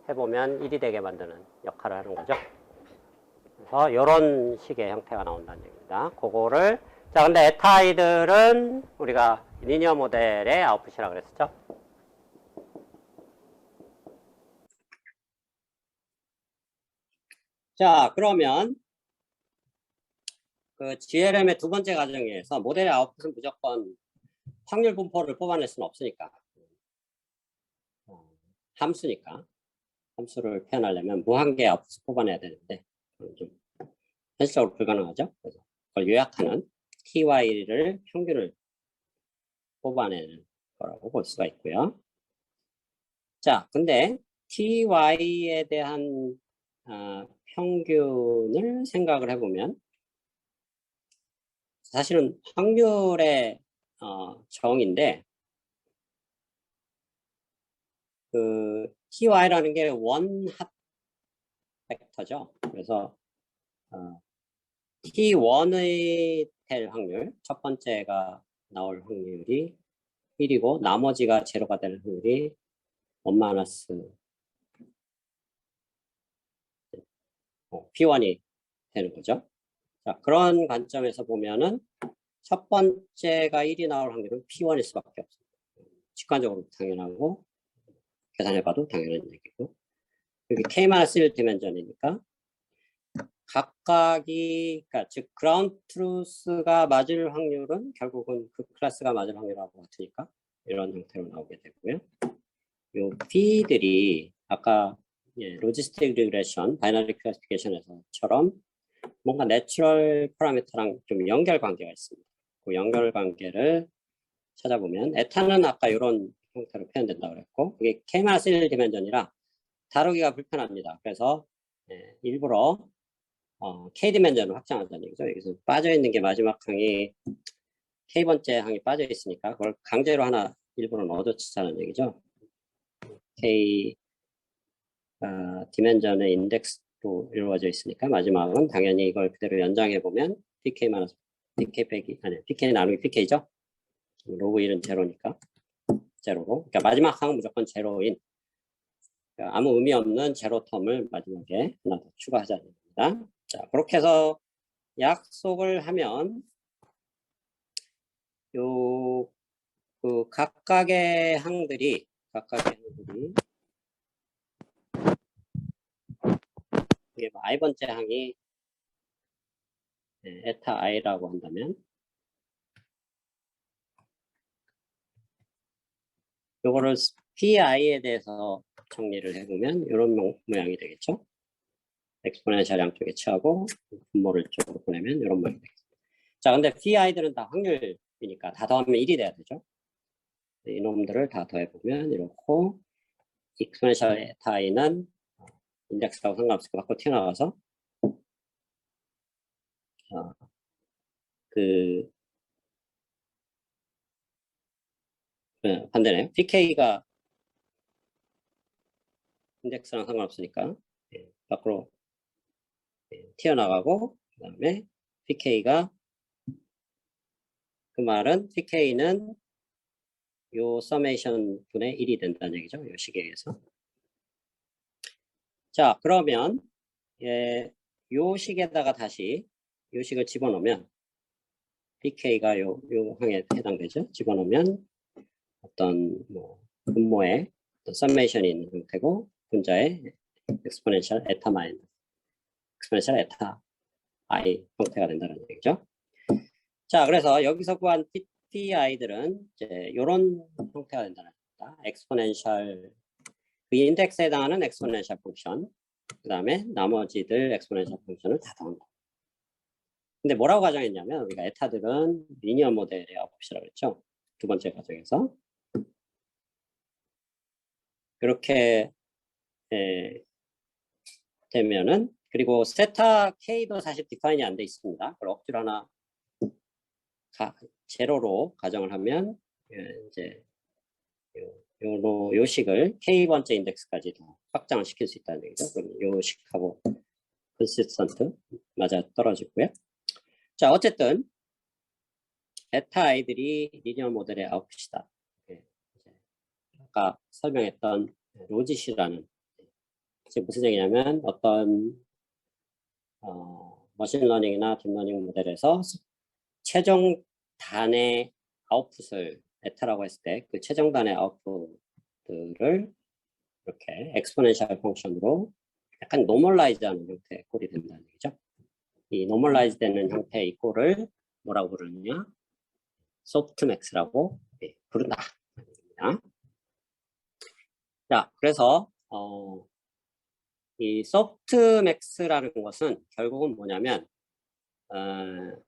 해보면 1이 되게 만드는 역할을 하는 거죠. 그래서 이런 식의 형태가 나온다는 얘기입니다. 그거를 자, 근데 에타이들은 우리가 리니어 모델의 아웃풋이라고 그랬었죠. 자, 그러면 그 GLM의 두 번째 과정에서 모델의 아웃풋은 무조건 확률 분포를 뽑아낼 수는 없으니까 함수니까 함수를 표현하려면 무한개의 아웃풋을 뽑아내야 되는데 좀 현실적으로 불가능하죠. 그래서 그걸 요약하는 ty를 평균을 뽑아내는 거라고 볼 수가 있고요. 자, 근데 ty에 대한 평균을 생각을 해보면 사실은 확률의 정인데 그 ty라는 게 원합 벡터죠. 그래서 t1의 될 확률, 첫 번째가 나올 확률이 1이고 나머지가 제로가 되는 확률이 1 p1이 되는 거죠. 자, 그런 관점에서 보면은 첫 번째가 1이 나올 확률은 p1일 수밖에 없습니다. 직관적으로 당연하고 계산해봐도 당연한 얘기고 여기 k-1 디멘전이니까 각각이 그러니까 즉 그라운드 트루스가 맞을 확률은 결국은 그 클래스가 맞을 확률하고 같으니까 이런 형태로 나오게 되고요. 요 P들이 아까 로지스틱 리그레션, 바이너리 클래시피케이션에서처럼 뭔가 내추럴 파라미터랑 좀 연결 관계가 있습니다. 그 연결 관계를 찾아보면 에타는 아까 이런 형태로 표현된다고 그랬고 이게 K-1 디멘전이라 다루기가 불편합니다. 그래서 일부러 K 디멘전을 확장하자는 얘기죠. 여기서 빠져있는 게 마지막 항이 K번째 항이 빠져 있으니까 그걸 강제로 하나 일부러 넣어줬다는 얘기죠. K 디멘전의 인덱스로 이루어져 있으니까 마지막은 당연히 이걸 그대로 연장해 보면 PK 마이너스 PK 빼기 아니 PK 나누기 PK죠. 로그 1은 제로니까 제로로. 그러니까 마지막 항은 무조건 제로인 그러니까 아무 의미 없는 제로 텀을 마지막에 하나 더 추가하자는 겁니다. 자 그렇게 해서 약속을 하면 요 그 각각의 항들이 이게 뭐 i번째 항이 에타 i라고 한다면 요거를 pi에 대해서 정리를 해보면 이런 모양이 되겠죠. 엑스포넨셜 양쪽에 취하고 분모를 쪽으로 보내면 이런 모양이 되겠습니다. 자 근데 pi들은 다 확률이니까 다 더하면 1이 돼야 되죠. 이놈들을 다 더해보면 이렇고 익스포넨셜 에타 i는 인덱스하고 상관없이 밖으로 튀어나가서 반대네요. pk가 인덱스랑 상관없으니까 밖으로 튀어나가고 그 다음에 pk가 그 말은 pk는 요 서메이션 분의 1이 된다는 얘기죠. 요 식에 의해서. 자 그러면 요 식에다가 다시 요 식을 집어넣으면 pk가 요 항에 해당되죠. 집어넣으면 어떤 뭐 분모에 어떤 서메이션이 있는 형태고 분자의 엑스포넨셜 에타 마이너스 엑스포넨셜 에타 i 형태가 된다는 얘기죠. 자, 그래서 여기서 구한 PI들은 이제 이런 형태가 된다는 겁니다. 엑스포넨셜 그 인덱스에 해당하는 엑스포넨셜 펑션 그 다음에 나머지들 엑스포넨셜 펑션을 다 더한다. 근데 뭐라고 가정했냐면 우리가 에타들은 리니어 모델의 아웃풋이라고 했죠. 두 번째 과정에서 그렇게 되면은 그리고 세타 K도 사실 디파인이 안 돼 있습니다. 그걸 억지로 하나 제로로 가정을 하면 이제 요 식을 K번째 인덱스까지 더 확장을 시킬 수 있다는 얘기죠. 그럼 요 식하고 컨시스턴트 맞아 떨어지고요. 자 어쨌든 에타 아이들이 리니어 모델의 아웃풋이다. 아까 설명했던 로짓이라는 지금 무슨 얘기냐면 어떤 머신러닝이나 딥러닝 모델에서 최종 단의 아웃풋을 에타라고 했을 때 그 최종 단의 아웃풋들을 이렇게 엑스포넨셜 펑션으로 약간 노멀라이즈하는 형태의 꼴이 된다는 얘기죠. 이 노멀라이즈 되는 형태의 이 꼴을 뭐라고 부르느냐? 소프트맥스라고 부른다. 자, 그래서 이 소프트맥스라는 것은 결국은 뭐냐면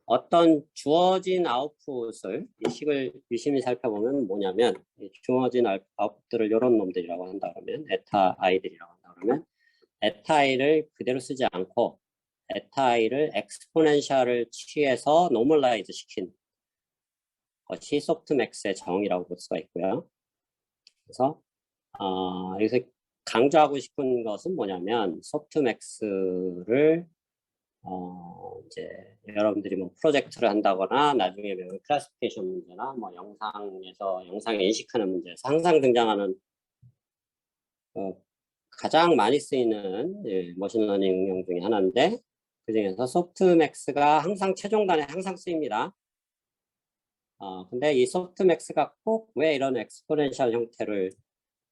어떤 주어진 아웃풋을 이 식을 유심히 살펴보면 뭐냐면 이 주어진 아웃풋들을 이런 놈들이라고 한다 그러면 에타 i들이라고 한다 그러면 에타 i를 그대로 쓰지 않고 에타 i를 엑스포넨셜을 취해서 노멀라이즈 시킨 것이 소프트맥스의 정의라고 볼 수가 있고요. 그래서 여기서 강조하고 싶은 것은 뭐냐면 소프트맥스를 이제 여러분들이 뭐 프로젝트를 한다거나 나중에 배울 클래시피케이션 문제나 뭐 영상에서 영상을 인식하는 문제에서 항상 등장하는 가장 많이 쓰이는 머신러닝 응용 중에 하나인데 그 중에서 소프트맥스가 항상 최종단에 항상 쓰입니다. 근데 이 소프트맥스가 꼭 왜 이런 엑스포넨셜 형태를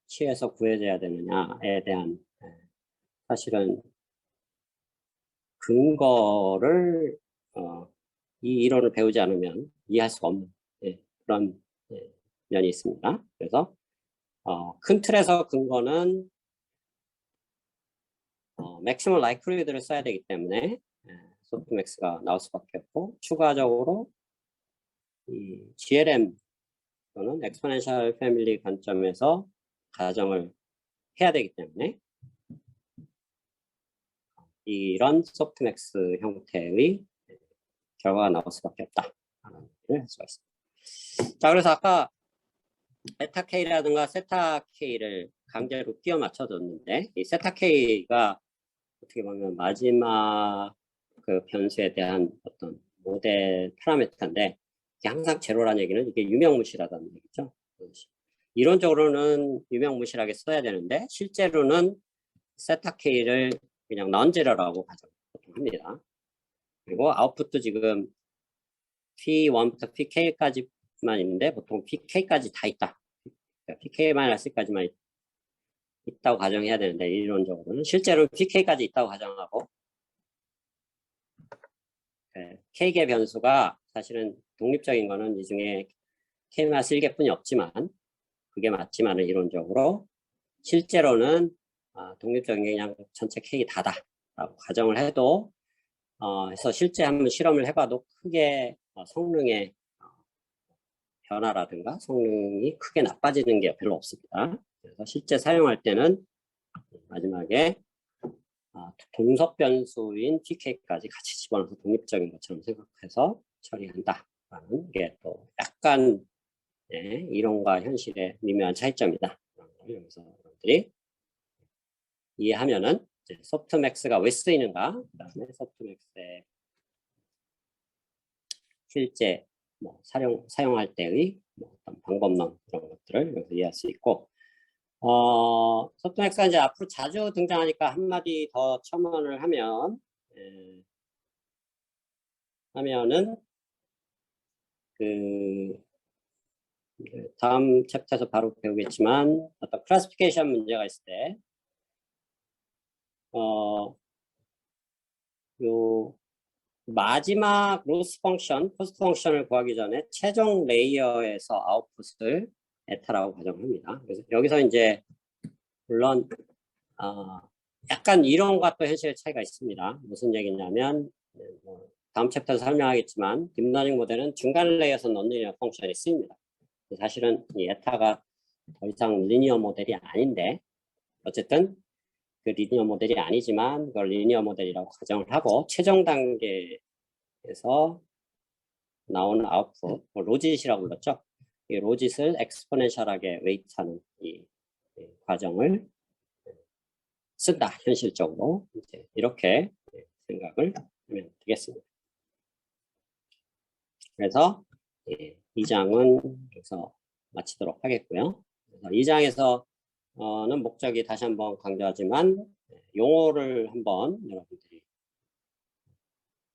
취해서 구해져야 되느냐에 대한 사실은 근거를 이 이론을 배우지 않으면 이해할 수가 없는 그런 면이 있습니다. 그래서 큰 틀에서 근거는 맥시멀 라이클리후드를 써야 되기 때문에 소프트맥스가 나올 수밖에 없고, 추가적으로 이 GLM 또는 엑스포넨셜 패밀리 관점에서 가정을 해야 되기 때문에 이런 소프트맥스 형태의 결과가 나올 수밖에 없다라는 얘기를 할 수가 있습니다. 자, 그래서 아까 베타 K라든가 세타 K를 강제로 끼워 맞춰줬는데, 이 세타 K가 어떻게 보면 마지막 그 변수에 대한 어떤 모델 파라미터인데, 이게 항상 제로라는 얘기는 이게 유명무실하다는 얘기죠. 이론적으로는 유명무실하게 써야 되는데, 실제로는 세타 K를 그냥 non-zero라고 보통 합니다. 그리고 아웃풋도 지금 P1부터 PK까지만 있는데, 보통 PK까지 다 있다. PK-C까지만 있다고 가정해야 되는데, 이론적으로는 실제로 PK까지 있다고 가정하고, K개 변수가 사실은 독립적인 거는 이 중에 K-1개뿐이 없지만, 그게 맞지만은 이론적으로 실제로는 독립적인 게 그냥 전체 K 다다라고 가정을 해도, 해서 실제 한번 실험을 해봐도 크게 성능의 변화라든가 성능이 크게 나빠지는 게 별로 없습니다. 그래서 실제 사용할 때는 마지막에 동석 변수인 PK까지 같이 집어넣어서 독립적인 것처럼 생각해서 처리한다라는 게 또 약간 이론과 현실의 미묘한 차이점이다. 여기서 여러분들이 이해하면은 소프트맥스가 왜 쓰이는가, 그다음에 소프트맥스의 실제 사용할 때의 어떤 방법론 이런 것들을 여기서 이해할 수 있고, 소프트맥스가 이제 앞으로 자주 등장하니까 한마디 더 첨언을 하면은 그 다음 챕터에서 바로 배우겠지만 어떤 클래시피케이션 문제가 있을 때 요 마지막 로스 펑션, 코스트 펑션을 구하기 전에 최종 레이어에서 아웃풋을 에타라고 가정합니다. 그래서 여기서 이제 물론 약간 이론과 또 현실의 차이가 있습니다. 무슨 얘기냐면 다음 챕터에서 설명하겠지만 딥러닝 모델은 중간 레이어에서 논리니어 펑션이 쓰입니다. 사실은 이 에타가 더 이상 리니어 모델이 아닌데, 어쨌든 그 리니어 모델이 아니지만 그걸 리니어 모델이라고 가정을 하고, 최종 단계에서 나오는 아웃풋, 로짓이라고 불렀죠. 이 로짓을 엑스포넨셜하게 웨이트하는 이 과정을 쓴다. 현실적으로 이제 이렇게 생각을 하면 되겠습니다. 그래서 2장은 여기서 마치도록 하겠고요. 그래서 2장에서는 목적이 다시 한번 강조하지만 용어를 한번 여러분들이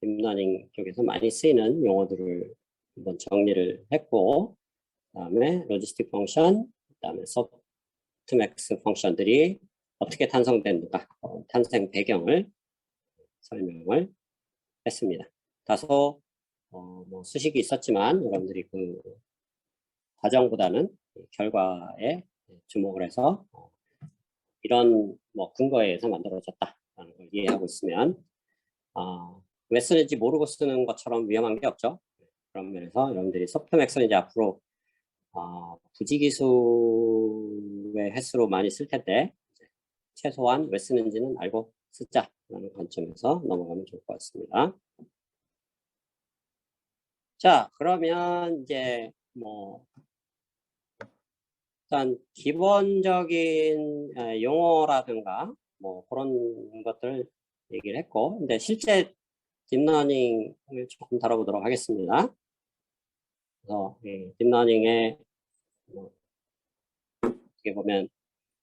딥러닝 쪽에서 많이 쓰이는 용어들을 한번 정리를 했고, 그다음에 로지스틱 펑션, 그다음에 소프트맥스 펑션들이 어떻게 탄생됐는가, 탄생 배경을 설명을 했습니다. 다소 수식이 있었지만 여러분들이 그 과정보다는 결과에 주목을 해서 이런 근거에 의해서 만들어졌다라는 걸 이해하고 있으면 왜 쓰는지 모르고 쓰는 것처럼 위험한 게 없죠. 그런 면에서 여러분들이 소프트맥스는 이제 앞으로 부지기수의 횟수로 많이 쓸 텐데, 최소한 왜 쓰는지는 알고 쓰자라는 관점에서 넘어가면 좋을 것 같습니다. 자, 그러면 이제 일단 기본적인 용어라든가 그런 것들 얘기를 했고, 근데 실제 딥러닝을 조금 다뤄보도록 하겠습니다. 그래서 딥러닝에 어떻게 보면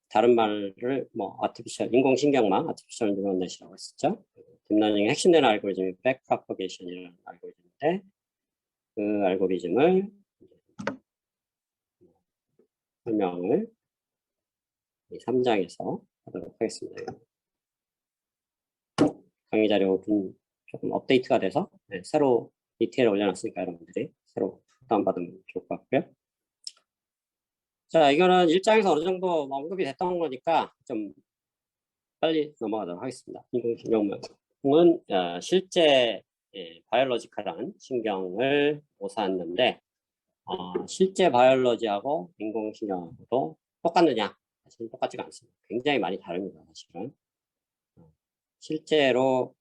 다른 말을 아티피셜 인공신경망, 아티피셜 뉴런넷이라고 했었죠. 딥러닝의 핵심되는 알고리즘이 백프로퍼게이션이라는 알고리즘인데, 그 알고리즘을 설명을 이 3장에서 하도록 하겠습니다. 강의 자료 조금 업데이트가 돼서 새로 디테일을 올려놨으니까 여러분들이 새로 다운받으면 좋을 것 같고요. 자, 이거는 1장에서 어느 정도 언급이 됐던 거니까 좀 빨리 넘어가도록 하겠습니다. 인공신경망 실제 바이올로지컬한 신경을 모사했는데 실제 바이올로지하고 인공신경하고도 똑같느냐? 사실은 똑같지가 않습니다. 굉장히 많이 다릅니다. 사실은 실제로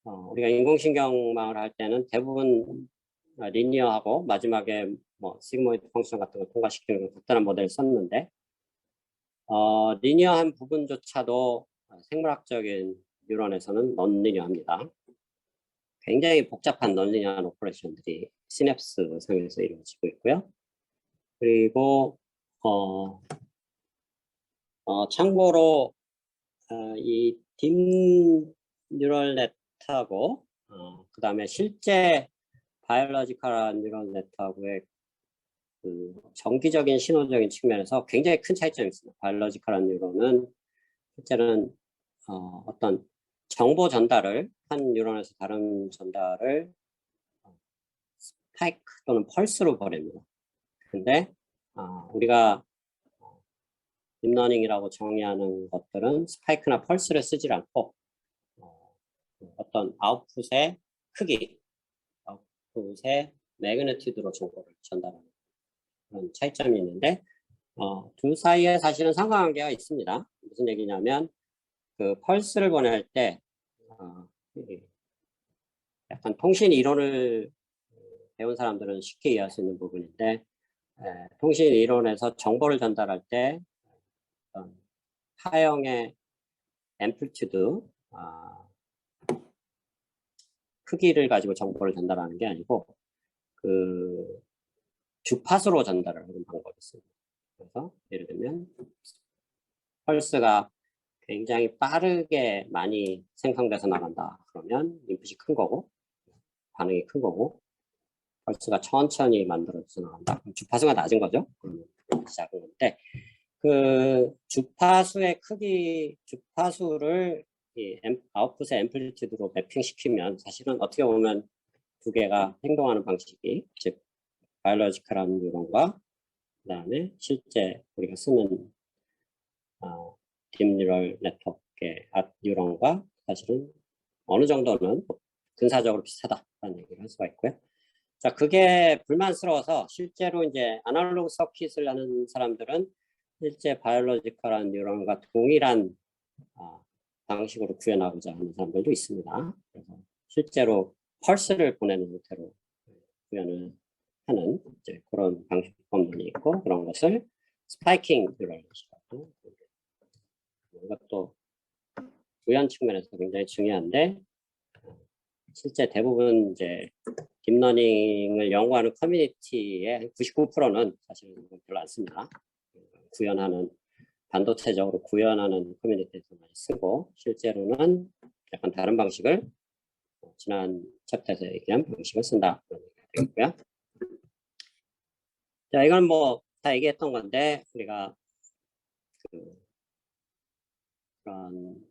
우리가 인공신경망을 할 때는 대부분 리니어하고 마지막에 뭐 시그모이드 펑션 같은 걸 통과시키는 간단한 모델을 썼는데 리니어한 부분조차도 생물학적인 뉴런에서는 넌리니어합니다. 굉장히 복잡한 넌리니어한 오퍼레이션들이 시냅스 상에서 이루어지고 있고요. 그리고 참고로 이 딥 뉴럴 네트하고 그 다음에 실제 바이올로지컬한 뉴럴 네트하고의 그 정기적인 신호적인 측면에서 굉장히 큰 차이점이 있습니다. 바이올로지컬한 뉴런은 실제는 어떤 정보 전달을 한 뉴런에서 다른 전달을 스파이크 또는 펄스로 보냅니다. 근데 우리가 딥러닝이라고 정의하는 것들은 스파이크나 펄스를 쓰지 않고 어떤 아웃풋의 크기, 아웃풋의 매그니튜드로 정보를 전달하는 그런 차이점이 있는데 둘 사이에 사실은 상관관계가 있습니다. 무슨 얘기냐면 그 펄스를 보낼 때 약간 통신 이론을 배운 사람들은 쉽게 이해할 수 있는 부분인데 통신 이론에서 정보를 전달할 때 하형의 앰플리튜드 크기를 가지고 정보를 전달하는 게 아니고 그 주파수로 전달을 하는 방법이 있습니다. 그래서 예를 들면 펄스가 굉장히 빠르게 많이 생성돼서 나간다. 그러면 인풋이 큰 거고 반응이 큰 거고 펄스가 천천히 만들어져서 나간다. 그럼 주파수가 낮은 거죠. 작은 건데 그 주파수의 크기, 주파수를 이 아웃풋의 앰플리튜드로 매핑시키면 사실은 어떻게 보면 두 개가 행동하는 방식이 즉 바이올로지컬한 뉴런과 그 다음에 실제 우리가 쓰는 딥뉴럴 네트워크의 뉴런과 사실은 어느 정도는 근사적으로 비슷하다라는 얘기를 할 수가 있고요. 자, 그게 불만스러워서 실제로 이제 아날로그 서킷을 하는 사람들은 실제 바이올로지컬한 뉴런과 동일한 방식으로 구현하고자 하는 사람들도 있습니다. 그래서 실제로 펄스를 보내는 형태로 구현을 하는 이제 그런 방법론이 있고 그런 것을 스파이킹 뉴럴이라고 이것도 구현 측면에서 굉장히 중요한데 실제 대부분 이제 딥러닝을 연구하는 커뮤니티의 99%는 사실은 별로 안 씁니다. 구현하는 반도체적으로 구현하는 커뮤니티에서 많이 쓰고 실제로는 약간 다른 방식을 지난 챕터에서 얘기한 방식을 쓴다 그런 얘기가 되겠고요. 자, 이건 뭐 다 얘기했던 건데 우리가 그런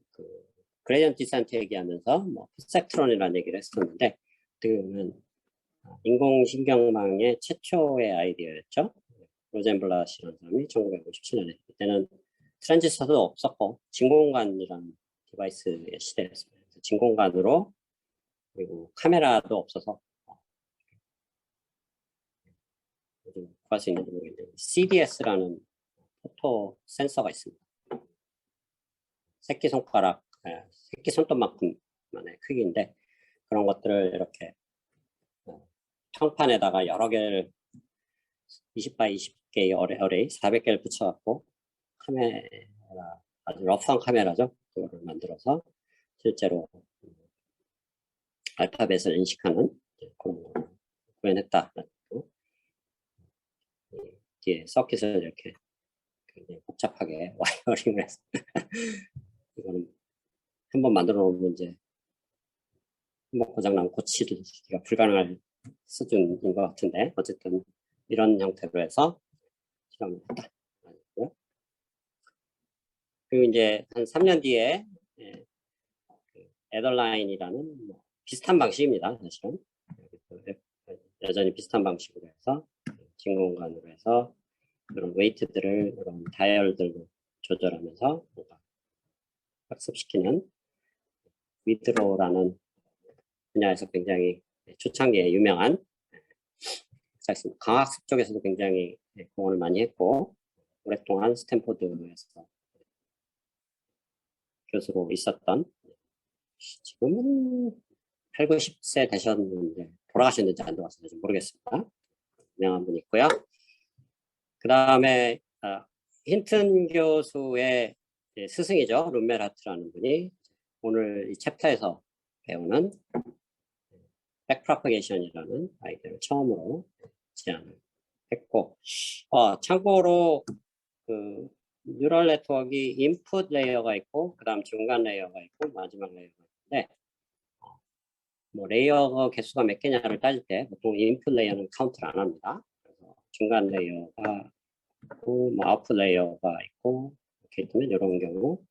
그레디언트 디센트 얘기하면서 뭐 퍼셉트론이라는 얘기를 했었는데 어떻게 보면 인공신경망의 최초의 아이디어였죠. 로젠블라시라는 사람이 1957년에 그때는 트랜지스터도 없었고 진공관이라는 디바이스의 시대였습니다. 진공관으로 그리고 카메라도 없어서 요즘 구할 수 있는지 모르겠는데 CDS라는 포토 센서가 있습니다. 새끼손가락, 새끼손톱만큼만의 크기인데 그런 것들을 이렇게 평판에다가 여러 개를 20x 20개의 어레이 400개를 붙여갖고 카메라, 아주 러프한 카메라죠. 그거를 만들어서 실제로 알파벳을 인식하는 그런 걸 구현했다. 뒤에 서킷을 이렇게 굉장히 복잡하게 와이어링을 해서 이거는 한번 만들어 놓으면 이제 한번 고장나면 고치기가 불가능할 수준인 것 같은데 어쨌든 이런 형태로 해서 실험을 했다. 그리고 이제 한 3년 뒤에 에더라인이라는 뭐 비슷한 방식입니다. 사실은 여전히 비슷한 방식으로 해서 진공관으로 해서 그런 웨이트들을 그런 다이얼들로 조절하면서 뭔가 학습시키는 위드로라는 분야에서 굉장히 초창기에 유명한 박사였습니다. 강학습 쪽에서도 굉장히 공헌을 많이 했고 오랫동안 스탠포드에서 교수로 있었던 지금은 8, 90세 되셨는데 돌아가셨는지 안 돌아가셨는지 모르겠습니다. 유명한 분이 있고요. 그 다음에 힌튼 교수의 스승이죠. 룸메라트라는 분이 오늘 이 챕터에서 배우는 백프로퍼게이션이라는 아이디어를 처음으로 제안을 했고 참고로 그 뉴럴 네트워크가 인풋 레이어가 있고 그 다음 중간 레이어가 있고 마지막 레이어가 있는데 뭐 레이어 개수가 몇 개냐를 따질 때 보통 인풋 레이어는 카운트를 안 합니다. 그래서 중간 레이어가 있고 뭐 아웃풋 레이어가 있고 이렇게 되면 이런 경우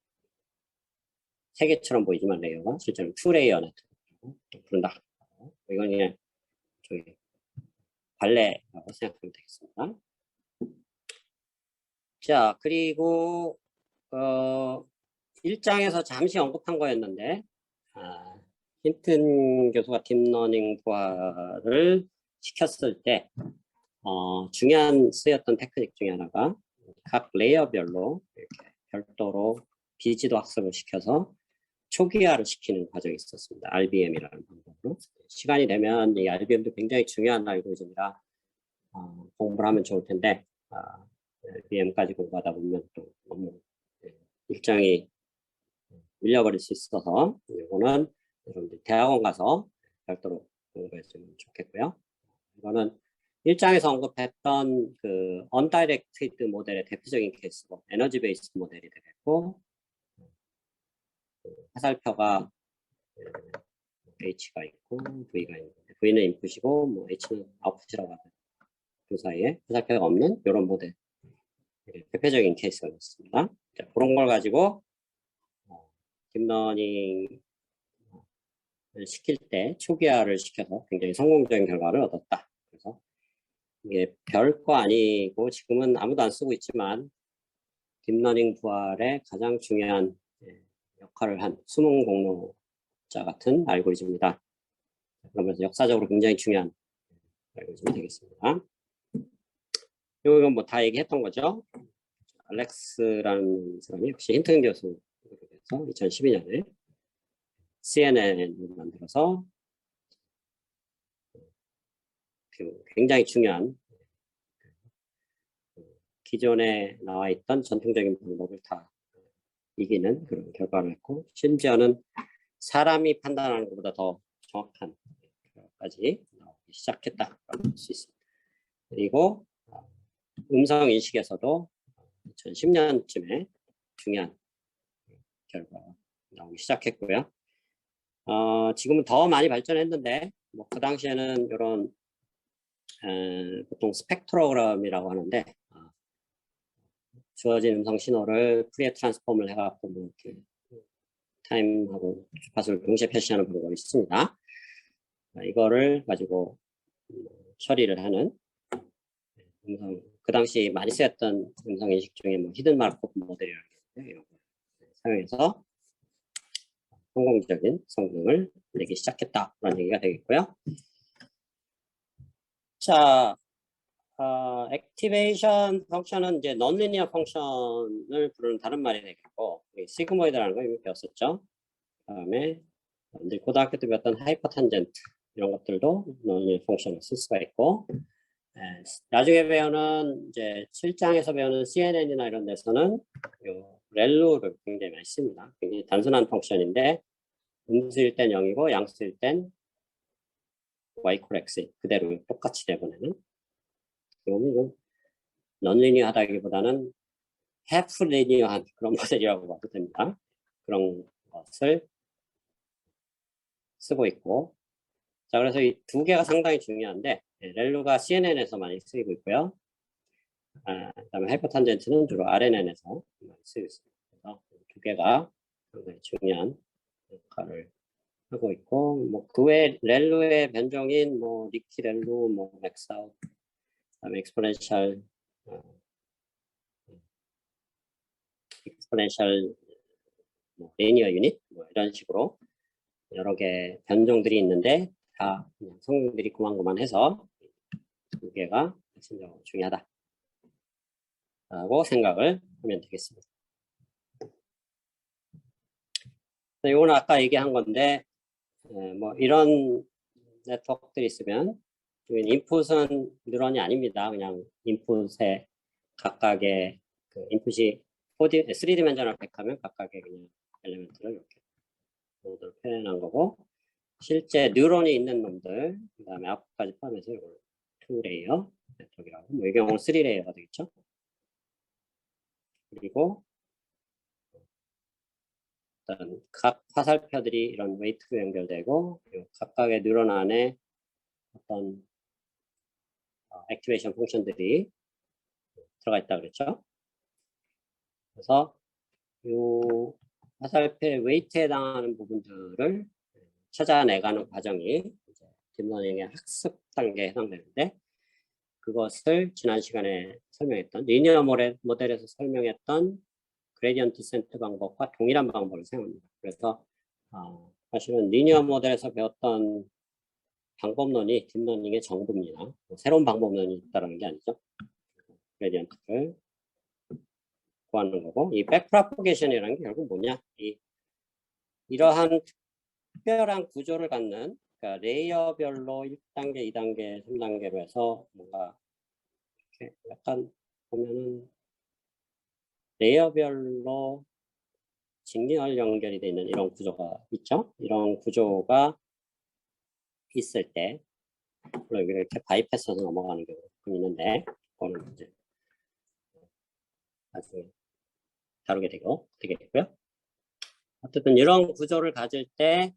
세 개처럼 보이지만 레이어가 실제로 투 레이어 네트워크라고 부른다. 이건 그냥 저희 발레라고 생각하면 되겠습니다. 자, 그리고 1장에서 잠시 언급한 거였는데 힌튼 교수가 딥러닝 부활을 시켰을 때 중요한 쓰였던 테크닉 중에 하나가 각 레이어별로 이렇게 별도로 비지도 학습을 시켜서 초기화를 시키는 과정이 있었습니다. RBM이라는 방법으로. 시간이 되면 이 RBM도 굉장히 중요한 알고리즘이라 공부를 하면 좋을 텐데 RBM까지 공부하다 보면 또 너무 일정이 밀려버릴 수 있어서 이거는 여러분들 대학원 가서 별도로 공부했으면 좋겠고요. 이거는 1장에서 언급했던 그 언다이렉티드 모델의 대표적인 케이스고 에너지 베이스 모델이 되겠고 화살표가 H가 있고 V가 있는데 V는 인풋이고 뭐 H는 아웃풋이라고 하는 그 사이에 화살표가 없는 이런 모델 대표적인 케이스가 있습니다. 자, 그런 걸 가지고 딥러닝을 시킬 때 초기화를 시켜서 굉장히 성공적인 결과를 얻었다. 그래서 이게 별거 아니고 지금은 아무도 안 쓰고 있지만 딥러닝 부활의 가장 중요한 역할을 한 수능 공로자 같은 알고리즘이다. 그러면서 역사적으로 굉장히 중요한 알고리즘이 되겠습니다. 이건 뭐 다 얘기했던 거죠. 알렉스라는 사람이 역시 힌튼 교수에서 2012년에 CNN을 만들어서 굉장히 중요한 기존에 나와 있던 전통적인 방법을 다 이기는 그런 결과를 했고 심지어는 사람이 판단하는 것보다 더 정확한 결과까지 나오기 시작했다라고 볼 수 있습니다. 그리고 음성 인식에서도 2010년쯤에 중요한 결과가 나오기 시작했고요. 지금은 더 많이 발전했는데 뭐 그 당시에는 이런 보통 스펙트로그램이라고 하는데 주어진 음성 신호를 프리에 트랜스폼을 해갖고 뭐 이렇게 타임하고 주파수를 동시에 표시하는 방법이 있습니다. 이거를 가지고 처리를 하는 음성, 그 당시 많이 쓰였던 음성 인식 중에 뭐 히든 마르코프 모델이라는 게 있는데 이런 걸 사용해서 성공적인 성능을 내기 시작했다라는 얘기가 되겠고요. 자, 액티베이션 펑션은 이제 non-linear 펑션을 부르는 다른 말이 되겠고 시그모이드라는 거 이미 배웠었죠. 그다음에 이제 고등학교 때 배웠던 하이퍼 탄젠트 이런 것들도 non-linear 펑션을 쓸 수가 있고 나중에 배우는 이제 7장에서 배우는 CNN이나 이런 데서는 요 렐루를 굉장히 많이 씁니다. 굉장히 단순한 펑션인데 음수일 땐 0이고 양수일 땐 y x 그대로 똑같이 내보내는 이건 넌리니어하다기보다는 half 리니어한 그런 모델이라고 봐도 됩니다. 그런 것을 쓰고 있고 자 그래서 이 두 개가 상당히 중요한데 렐루가 CNN에서 많이 쓰이고 있고요. 그다음에 하이퍼탄젠트는 주로 RNN에서 많이 쓰이고 있습니다. 그래서 두 개가 상당히 중요한 역할을 하고 있고 뭐 그 외 렐루의 변종인 뭐 리키 렐루, 뭐 맥사웃, 그다음에 익스포넨셜 뭐 리니어 유닛 뭐 이런 식으로 여러 개 변종들이 있는데 다 그냥 성능들이 고만고만해서 두 개가 핵심적으로 중요하다라고 생각을 하면 되겠습니다. 이거는 아까 얘기한 건데 뭐 이런 네트워크들이 있으면 인풋은 뉴런이 아닙니다. 그냥 인풋에 각각의 그 인풋이 4D, 3디멘셔널 벡터면 각각의 그냥 엘리멘트를 이렇게 놈들 표현한 거고, 실제 뉴런이 있는 놈들, 그 다음에 아웃까지 포함해서 이걸 2레이어 네트워크라고, 뭐 이 경우는 3레이어가 되겠죠. 그리고 일단 각 화살표들이 이런 웨이트로 연결되고, 각각의 뉴런 안에 어떤 액티베이션 펑션들이 들어가 있다 그랬죠. 그래서 이 화살표의 웨이트에 해당하는 부분들을 찾아내가는 과정이 이제 딥러닝의 학습 단계에 해당되는데, 그것을 지난 시간에 설명했던 리니어 모델에서 설명했던 그레디언트 디센트 방법과 동일한 방법을 사용합니다. 그래서 사실은 리니어 모델에서 배웠던 방법론이 딥러닝의 전부입니다. 새로운 방법론이 있다는 게 아니죠. 그레디언트를 구하는 거고, 이 백프로포게이션이라는 게 결국 뭐냐, 이러한 특별한 구조를 갖는, 그러니까 레이어별로 1단계, 2단계, 3단계로 해서 뭔가 이렇게 약간 보면은 레이어별로 직리얼 연결이 되어 있는 이런 구조가 있죠. 이런 구조가 있을 때 물론 여기를 이렇게 바이패스해서 넘어가는 경우가 있는데, 그거는 이제 나중에 다루게 되겠고요. 어쨌든 이런 구조를 가질 때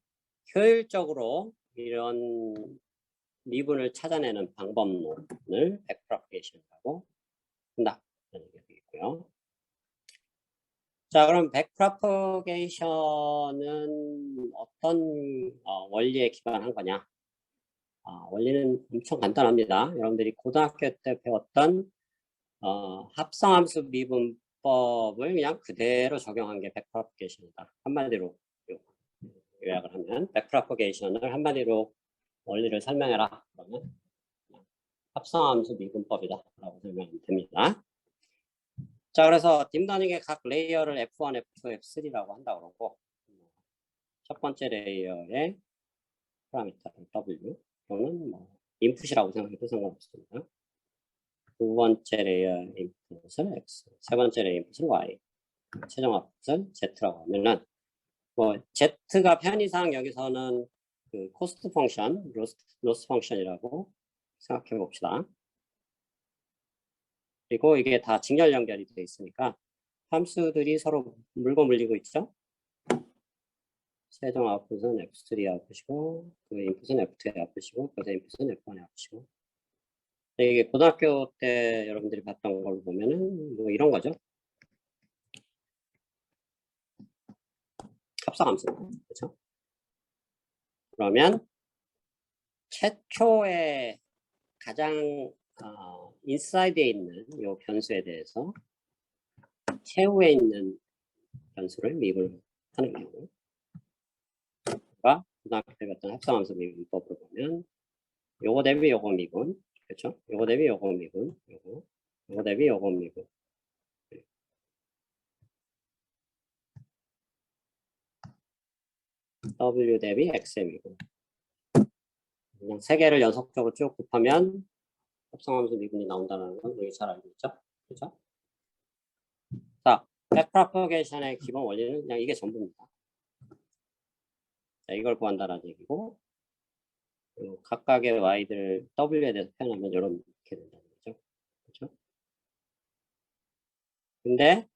효율적으로 이런 미분을 찾아내는 방법론을 백프로포게이션이라고 한다. 이런 얘기가 되겠고요. 자, 그럼 백프로포게이션은 어떤 원리에 기반한 거냐? 원리는 엄청 간단합니다. 여러분들이 고등학교 때 배웠던 합성함수 미분법을 그냥 그대로 적용한 게 백프로포게이션이다. 한마디로 요약을 하면 백프로포게이션을 한마디로 원리를 설명해라. 그러면 합성함수 미분법이다 라고 설명하면 됩니다. 자, 그래서 딥러닝의 각 레이어를 F1, F2, F3라고 한다 그러고, 첫 번째 레이어의 파라미터를 W, 또는 뭐 인풋이라고 생각해도 상관없습니다. 두 번째 레이어 인풋을 X, 세 번째 레이어 인풋을 Y, 최종 아웃풋을 Z라고 하면은, 뭐 Z가 편의상 여기서는 그 코스트 펑션, 로스 펑션이라고 생각해 봅시다. 그리고 이게 다 직렬 연결이 되어 있으니까 함수들이 서로 물고 물리고 있죠. 최종 아웃풋은 F3 아웃풋이고, 그 인풋은 F2 아웃풋이고, 그래서 인풋은 F1 아웃풋이고. 이게 고등학교 때 여러분들이 봤던 걸로 보면은 뭐 이런 거죠. 합성함수, 그렇죠? 그러면 최초에 가장 인사이드에 있는 이 변수에 대해서 최후에 있는 변수를 미분하는 경우가 고등학교 때 봤던 합성함수 미분법으로 보면 요거 대비 요거 미분, 그렇죠? 요거 대비 요거 미분, 요거 대비 요거 미분. W 대비 X의 미분. 그냥 세 개를 연속적으로 쭉 곱하면 합성함수 미분이 나온다는 건 우리 잘 알고 있죠? 그렇죠? 자, 백프로포게이션의 기본 원리는 그냥 이게 전부입니다. 자, 이걸 구한다는 얘기고, 각각의 y들을 w에 대해서 표현하면 이렇게 된다는 거죠. 그렇죠? 근데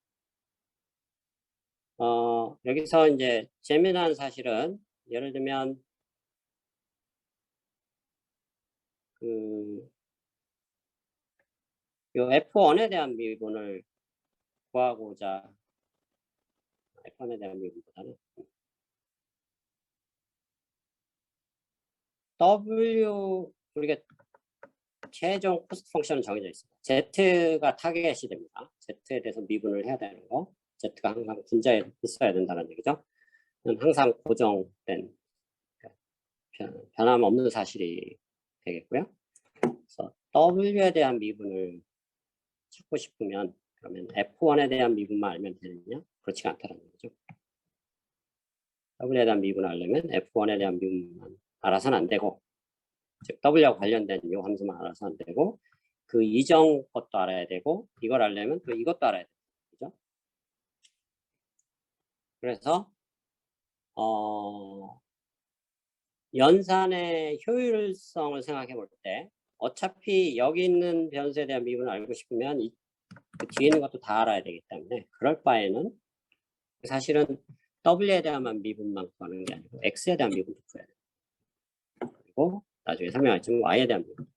여기서 이제 재미난 사실은, 예를 들면 그 요 F1에 대한 미분을 구하고자, F1에 대한 미분보다는 W, 우리가 최종 코스트 펑션은 정해져 있습니다. Z가 타겟이 됩니다. Z에 대해서 미분을 해야 되는 거. Z가 항상 분자에 있어야 된다는 얘기죠. 항상 고정된 변함없는 사실이 되겠고요. 그래서 W에 대한 미분을 찾고 싶으면 그러면 F1에 대한 미분만 알면 되느냐? 그렇지가 않다는 거죠. W에 대한 미분을 알려면 F1에 대한 미분만 알아서는 안 되고, 즉 W하고 관련된 이 함수만 알아서 안 되고, 그 이전 것도 알아야 되고, 이걸 알려면 또 이것도 알아야 되죠. 그죠? 그래서 연산의 효율성을 생각해 볼 때 어차피 여기 있는 변수에 대한 미분을 알고 싶으면 그 뒤에 있는 것도 다 알아야 되기 때문에 그럴 바에는 사실은 W에 대한 미분만 구하는 게 아니고 X에 대한 미분도 구해야 돼요. 그리고 나중에 설명하지만 Y에 대한 미분.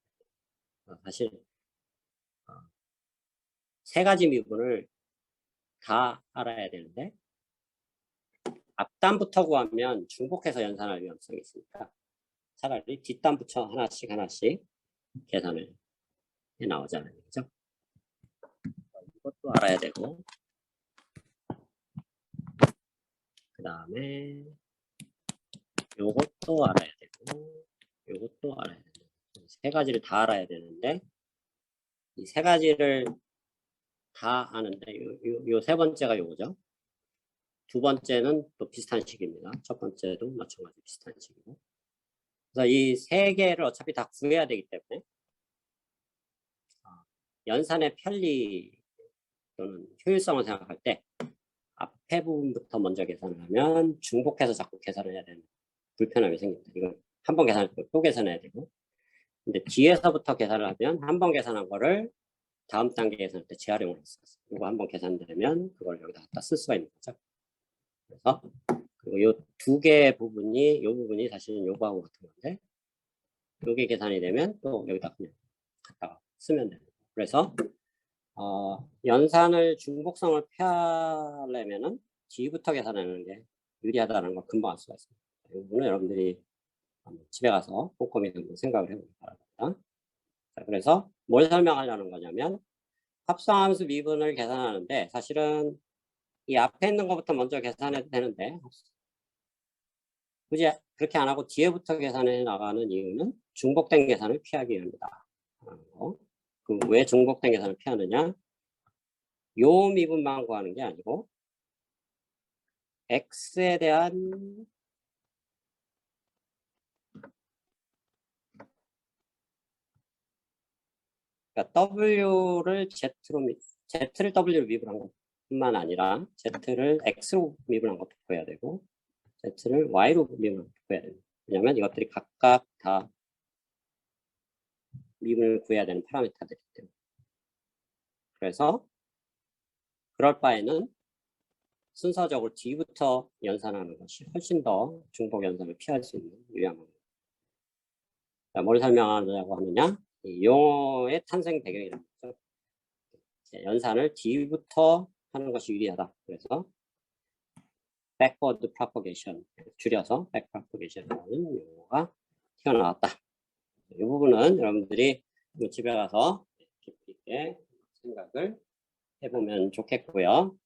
사실 세 가지 미분을 다 알아야 되는데 앞단부터 구하면 중복해서 연산할 위험성이 있으니까 차라리 뒷단부터 하나씩 계산을 해 나오잖아요. 그죠? 이것도 알아야 되고, 그 다음에 요것도 알아야 되고, 요것도 알아야 되고, 세 가지를 다 알아야 되는데 이 세 가지를 다 아는데 요 세 번째가 요거죠. 두 번째는 또 비슷한 식입니다. 첫 번째도 마찬가지 비슷한 식이고. 그래서 이 세 개를 어차피 다 구해야 되기 때문에 연산의 편리 또는 효율성을 생각할 때 앞에 부분부터 먼저 계산을 하면 중복해서 자꾸 계산을 해야 되는 불편함이 생깁니다. 이걸 한 번 계산할 때 또 계산해야 되고, 근데 뒤에서부터 계산을 하면 한 번 계산한 거를 다음 단계 계산할 때 재활용을 할 수가 있어요. 이거 한 번 계산되면 그걸 여기다 갖다 쓸 수가 있는 거죠. 그래서 그리고 이 두 개의 부분이 이 부분이 사실은 요거하고 같은 건데 요게 계산이 되면 또 여기다 그냥 갖다가 쓰면 됩니다. 그래서 연산을 중복성을 펴려면은 G부터 계산하는 게 유리하다는 걸 금방 알 수가 있습니다. 이 부분은 여러분들이 집에 가서 꼼꼼히 한번 생각을 해보기 바랍니다. 자, 그래서 뭘 설명하려는 거냐면 합성함수 미분을 계산하는데 사실은 이 앞에 있는 것부터 먼저 계산해도 되는데 굳이 그렇게 안 하고 뒤에부터 계산해 나가는 이유는 중복된 계산을 피하기 위함이다. 그 왜 중복된 계산을 피하느냐? 요 미분만 구하는 게 아니고 X에 대한 그러니까 W를 Z를 W로 미분한 것뿐만 아니라 Z를 X로 미분한 것도 구해야 되고 Z를 Y로 미분한 것도 구해야 됩니다. 왜냐하면 이것들이 각각 다 미분을 구해야 되는 파라미터들이기 때문에. 그래서 그럴 바에는 순서적으로 D부터 연산하는 것이 훨씬 더 중복 연산을 피할 수 있는 유용한 겁니다. 뭘 설명하려고 하느냐? 이 용어의 탄생 배경이라는 거죠. 연산을 D부터 하는 것이 유리하다. 그래서 backward propagation, 줄여서 back propagation이라는 용어가 튀어나왔다. 이 부분은 여러분들이 집에 가서 깊이 있게 생각을 해보면 좋겠고요.